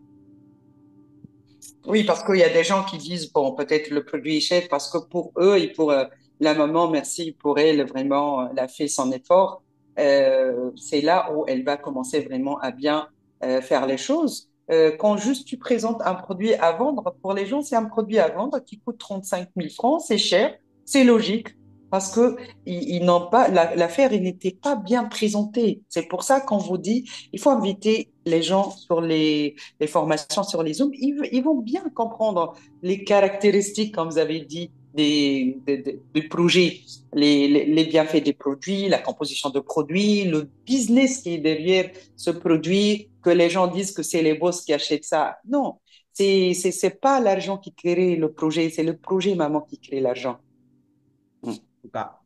Oui, parce qu'il y a des gens qui disent, bon, peut-être le produit est cher parce que pour eux et pour la maman, merci pour elle, vraiment, elle a fait son effort. C'est là où elle va commencer vraiment à bien faire les choses. Quand juste tu présentes un produit à vendre, pour les gens, c'est un produit à vendre qui coûte 35 000 francs, c'est cher, c'est logique. Parce que ils n'ont pas l'affaire, il n'était pas bien présenté. C'est pour ça qu'on vous dit, il faut inviter les gens sur les formations sur les Zooms, ils vont bien comprendre les caractéristiques, comme vous avez dit, des projets, les bienfaits des produits, la composition de produits, le business qui est derrière ce produit, que les gens disent que c'est les boss qui achètent ça. Non, c'est pas l'argent qui crée le projet, c'est le projet, maman, qui crée l'argent. En tout cas.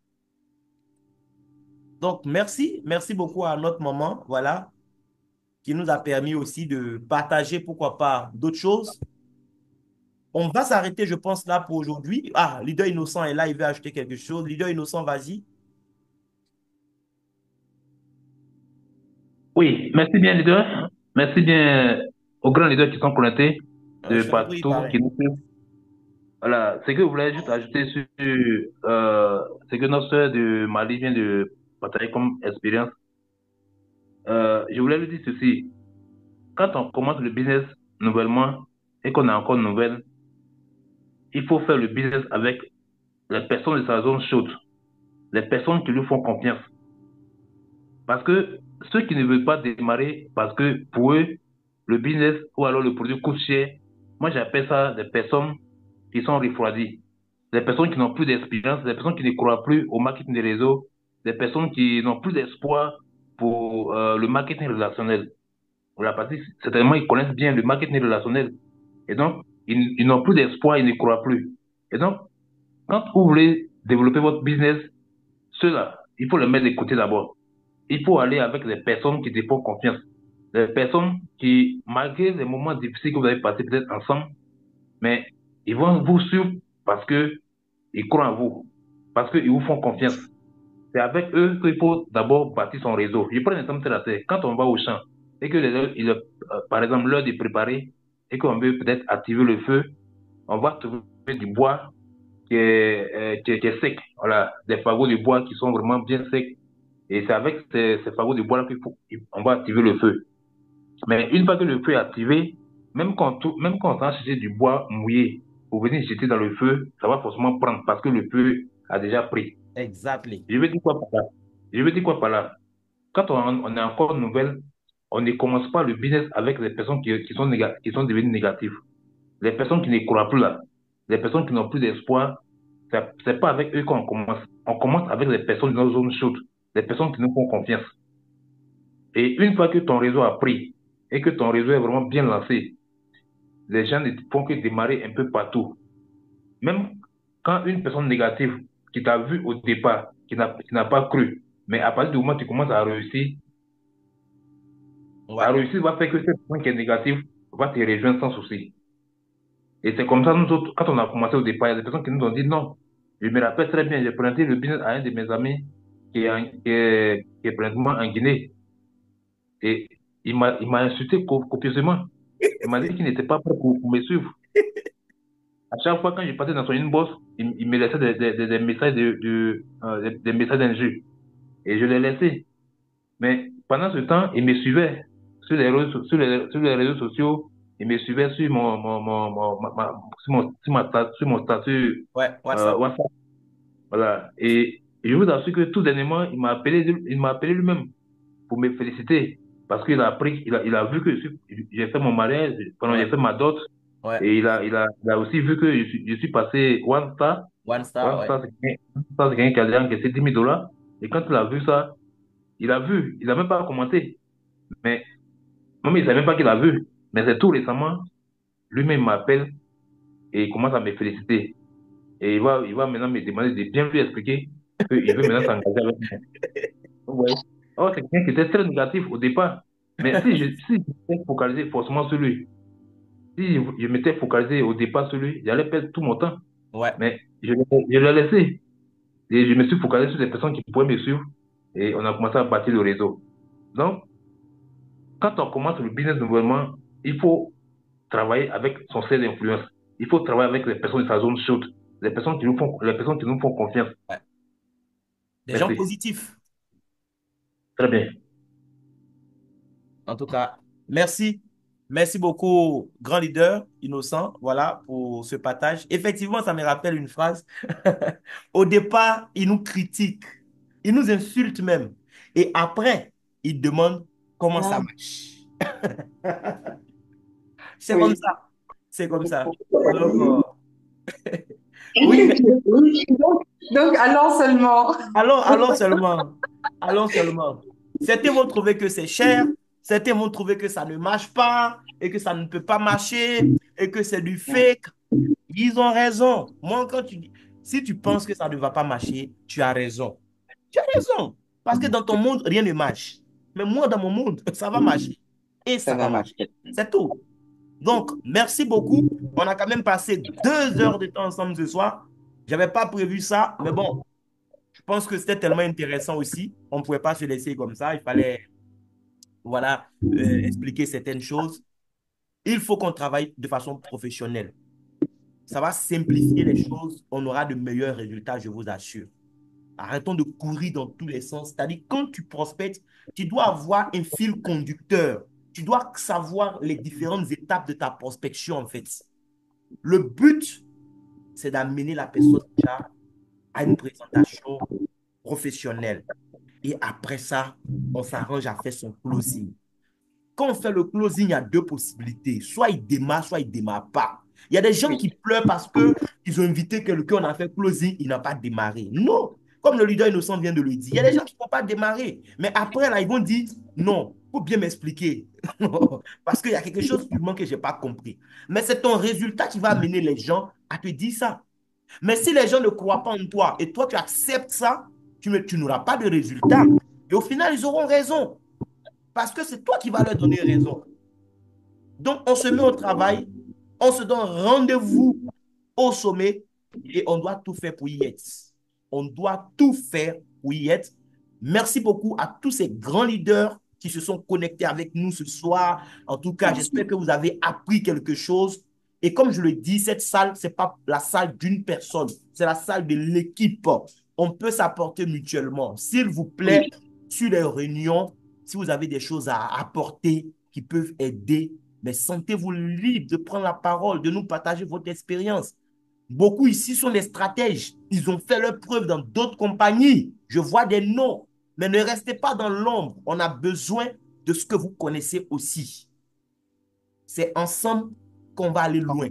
Donc, merci beaucoup à notre maman, voilà, qui nous a permis aussi de partager, pourquoi pas, d'autres choses. On va s'arrêter, je pense, là pour aujourd'hui. Ah, Leader Innocent est là, il veut acheter quelque chose. Leader Innocent, vas-y. Oui, merci bien, leader. Merci bien aux grands leaders qui sont connectés de Je t'en prie, partout, pareil. qui nous suivent. Voilà, ce que je voulais juste ajouter sur ce que notre sœur de Mali vient de partager comme expérience. Je voulais lui dire ceci. Quand on commence le business nouvellement et qu'on a encore une nouvelle, il faut faire le business avec les personnes de sa zone chaude, les personnes qui lui font confiance. Parce que ceux qui ne veulent pas démarrer, parce que pour eux, le business ou alors le produit coûte cher, moi j'appelle ça des personnes qui sont refroidies, des personnes qui n'ont plus d'expérience, des personnes qui ne croient plus au marketing des réseaux, des personnes qui n'ont plus d'espoir pour le marketing relationnel. Voilà, parce que certainement ils connaissent bien le marketing relationnel. Et donc, ils n'ont plus d'espoir, ils ne croient plus. Et donc, quand vous voulez développer votre business, ceux-là, il faut les mettre de côté d'abord. Il faut aller avec les personnes qui te font confiance. Les personnes qui, malgré les moments difficiles que vous avez passés peut-être ensemble, mais ils vont vous suivre parce que ils croient en vous, parce qu'ils vous font confiance. C'est avec eux qu'il faut d'abord bâtir son réseau. Je prends un exemple terre à terre. Quand on va au champ et que par exemple l'heure de préparer et qu'on veut peut-être activer le feu, on va trouver du bois qui est sec. Voilà, des fagots de bois qui sont vraiment bien secs. Et c'est avec ces fagots de bois-là qu'on va activer le feu. Mais une fois que le feu est activé, même quand on va chercher du bois mouillé pour venir jeter dans le feu, ça va forcément prendre parce que le feu a déjà pris. Exactly. Je veux dire quoi par là? Je veux dire quoi par là? Quand on est encore nouvelle, on ne commence pas le business avec les personnes qui sont devenues négatives. Les personnes qui ne croient plus là. Les personnes qui n'ont plus d'espoir, c'est pas avec eux qu'on commence. On commence avec les personnes dans nos zones chaudes, les personnes qui nous font confiance. Et une fois que ton réseau a pris et que ton réseau est vraiment bien lancé, les gens ne font que démarrer un peu partout. Même quand une personne négative qui t'a vu au départ, qui n'a pas cru, mais à partir du moment où tu commences Ouais. à réussir va faire que cette personne qui est négative va te rejoindre sans souci. Et c'est comme ça, nous autres, quand on a commencé au départ, il y a des personnes qui nous ont dit non. Je me rappelle très bien, j'ai présenté le business à un de mes amis qui est présentement en Guinée. Et il m'a insulté copieusement. Il m'a dit qu'il n'était pas prêt pour me suivre. À chaque fois, quand je passais dans son inbox, il me laissait des messages des messages d'injures. Et je les laissais. Mais pendant ce temps, il me suivait sur les réseaux sociaux. Il me suivait sur sur mon statut Ouais, WhatsApp. WhatsApp. Voilà. Et je vous assure que tout dernièrement, il m'a appelé lui-même pour me féliciter. Parce qu'il a appris, il a vu que j'ai fait mon mariage, pendant Ouais, j'ai fait ma dot. ouais. Et il a aussi vu que je suis passé One Star. One Star, One ouais. Star, c'est quelqu'un qui a encaissé 10 000 dollars. Et quand il a vu ça, il a vu, il n'a même pas commenté. Mais même il ne savait même pas qu'il a vu. Mais c'est tout récemment, lui-même m'appelle et il commence à me féliciter. Et il va maintenant me demander de bien lui expliquer qu'il veut maintenant s'engager avec moi. Ouais. Oh, c'est quelqu'un qui était très négatif au départ. Mais si je m'étais focalisé forcément sur lui, si je m'étais focalisé au départ sur lui, j'allais perdre tout mon temps. Ouais. Mais je l'ai laissé. Et je me suis focalisé sur les personnes qui pourraient me suivre. Et on a commencé à bâtir le réseau. Donc, quand on commence le business nouvellement, il faut travailler avec son cercle d'influence. Il faut travailler avec les personnes de sa zone chaude, les personnes qui nous font confiance. Ouais. Des gens Merci. positifs. Très bien. En tout cas, merci. Merci beaucoup, grand leader innocent, voilà, pour ce partage. Effectivement, ça me rappelle une phrase. Au départ, il nous critique, il nous insulte même. Et après, il demande comment ça Ah, marche. C'est comme oui. ça. C'est comme ça. Donc, oui, Oui, donc, allons seulement. allons seulement. Allons seulement. Certains vont trouver que c'est cher, certains vont trouver que ça ne marche pas et que ça ne peut pas marcher et que c'est du fake. Ils ont raison. Moi, quand tu dis, si tu penses que ça ne va pas marcher, tu as raison. Tu as raison. Parce que dans ton monde, rien ne marche. Mais moi, dans mon monde, ça va marcher. Et Ça ça va va marcher. marcher. C'est tout. Donc, merci beaucoup. On a quand même passé 2 heures de temps ensemble ce soir. Je n'avais pas prévu ça, mais bon, je pense que c'était tellement intéressant aussi. On ne pouvait pas se laisser comme ça. Il fallait, voilà, expliquer certaines choses. Il faut qu'on travaille de façon professionnelle. Ça va simplifier les choses. On aura de meilleurs résultats, je vous assure. Arrêtons de courir dans tous les sens. C'est-à-dire, quand tu prospectes, tu dois avoir un fil conducteur. Tu dois savoir les différentes étapes de ta prospection, en fait. Le but, c'est d'amener la personne déjà à une présentation professionnelle. Et après ça, on s'arrange à faire son closing. Quand on fait le closing, il y a deux possibilités. Soit il ne démarre pas. Il y a des gens Oui. qui pleurent parce qu'ils ont invité quelqu'un, on a fait closing, il n'a pas démarré. Non, comme le leader innocent vient de le dire, il y a des gens qui ne vont pas démarrer. Mais après, là, ils vont dire, non, il faut bien m'expliquer. Parce qu'il y a quelque chose qui manque que je n'ai pas compris. Mais c'est ton résultat qui va amener les gens à te dire ça. Mais si les gens ne croient pas en toi et toi, tu acceptes ça, tu n'auras pas de résultat. Et au final, ils auront raison. Parce que c'est toi qui vas leur donner raison. Donc, on se met au travail, on se donne rendez-vous au sommet et on doit tout faire pour y être. On doit tout faire pour y être. Merci beaucoup à tous ces grands leaders qui se sont connectés avec nous ce soir. En tout cas, j'espère que vous avez appris quelque chose. Et comme je le dis, cette salle, ce n'est pas la salle d'une personne, c'est la salle de l'équipe. On peut s'apporter mutuellement. S'il vous plaît, sur les réunions, si vous avez des choses à apporter qui peuvent aider, mais sentez-vous libre de prendre la parole, de nous partager votre expérience. Beaucoup ici sont des stratèges. Ils ont fait leur preuve dans d'autres compagnies. Je vois des noms. Mais ne restez pas dans l'ombre. On a besoin de ce que vous connaissez aussi. C'est ensemble qu'on va aller loin.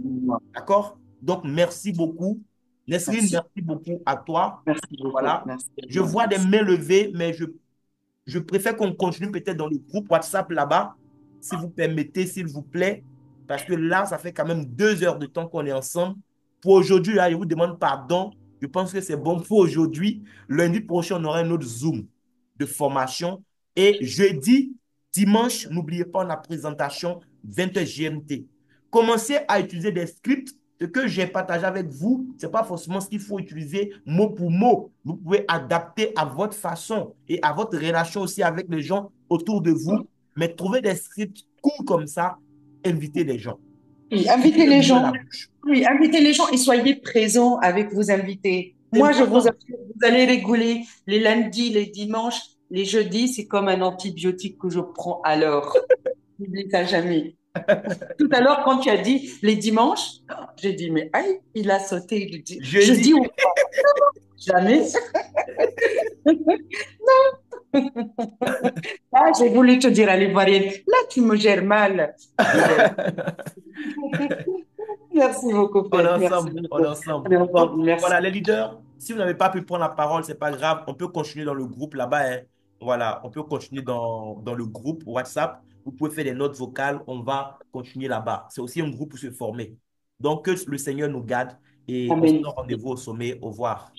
D'accord? Donc, merci beaucoup. Nesrine, Merci. merci beaucoup à toi. Merci beaucoup. Voilà. Merci. Je vois des mains levées, mais je préfère qu'on continue peut-être dans le groupe WhatsApp là-bas, si vous permettez, s'il vous plaît, parce que là, ça fait quand même 2 heures de temps qu'on est ensemble. Pour aujourd'hui, là, je vous demande pardon. Je pense que c'est bon pour aujourd'hui. Lundi prochain, on aura un autre Zoom de formation. Et jeudi, dimanche, n'oubliez pas la présentation 20h GMT. Commencez à utiliser des scripts. Ce que j'ai partagé avec vous, ce n'est pas forcément ce qu'il faut utiliser mot pour mot. Vous pouvez adapter à votre façon et à votre relation aussi avec les gens autour de vous. Mais trouvez des scripts cool comme ça, invitez les gens. Oui, invitez les gens. La bouche. Oui, invitez les gens et soyez présents avec vos invités. Moi, je vous important. assure, vous allez rigoler les lundis, les dimanches, les jeudis, c'est comme un antibiotique que je prends à l'heure. N'oublie ça jamais. Tout à l'heure, quand tu as dit les dimanches, j'ai dit, mais aïe, il a sauté. Il dit, Jeudi. ou pas? Jamais. Ah, j'ai voulu te dire à l'ivoirienne, là, tu me gères mal. Merci beaucoup, On est Fred. Merci ensemble. On est beaucoup. ensemble. On est ensemble. Donc, Merci. voilà, les leaders, si vous n'avez pas pu prendre la parole, c'est pas grave. On peut continuer dans le groupe là-bas, hein. Voilà, on peut continuer dans le groupe WhatsApp. Vous pouvez faire des notes vocales. On va continuer là-bas. C'est aussi un groupe pour se former. Donc, que le Seigneur nous garde et on se Amen. donne rendez-vous au sommet. Au revoir.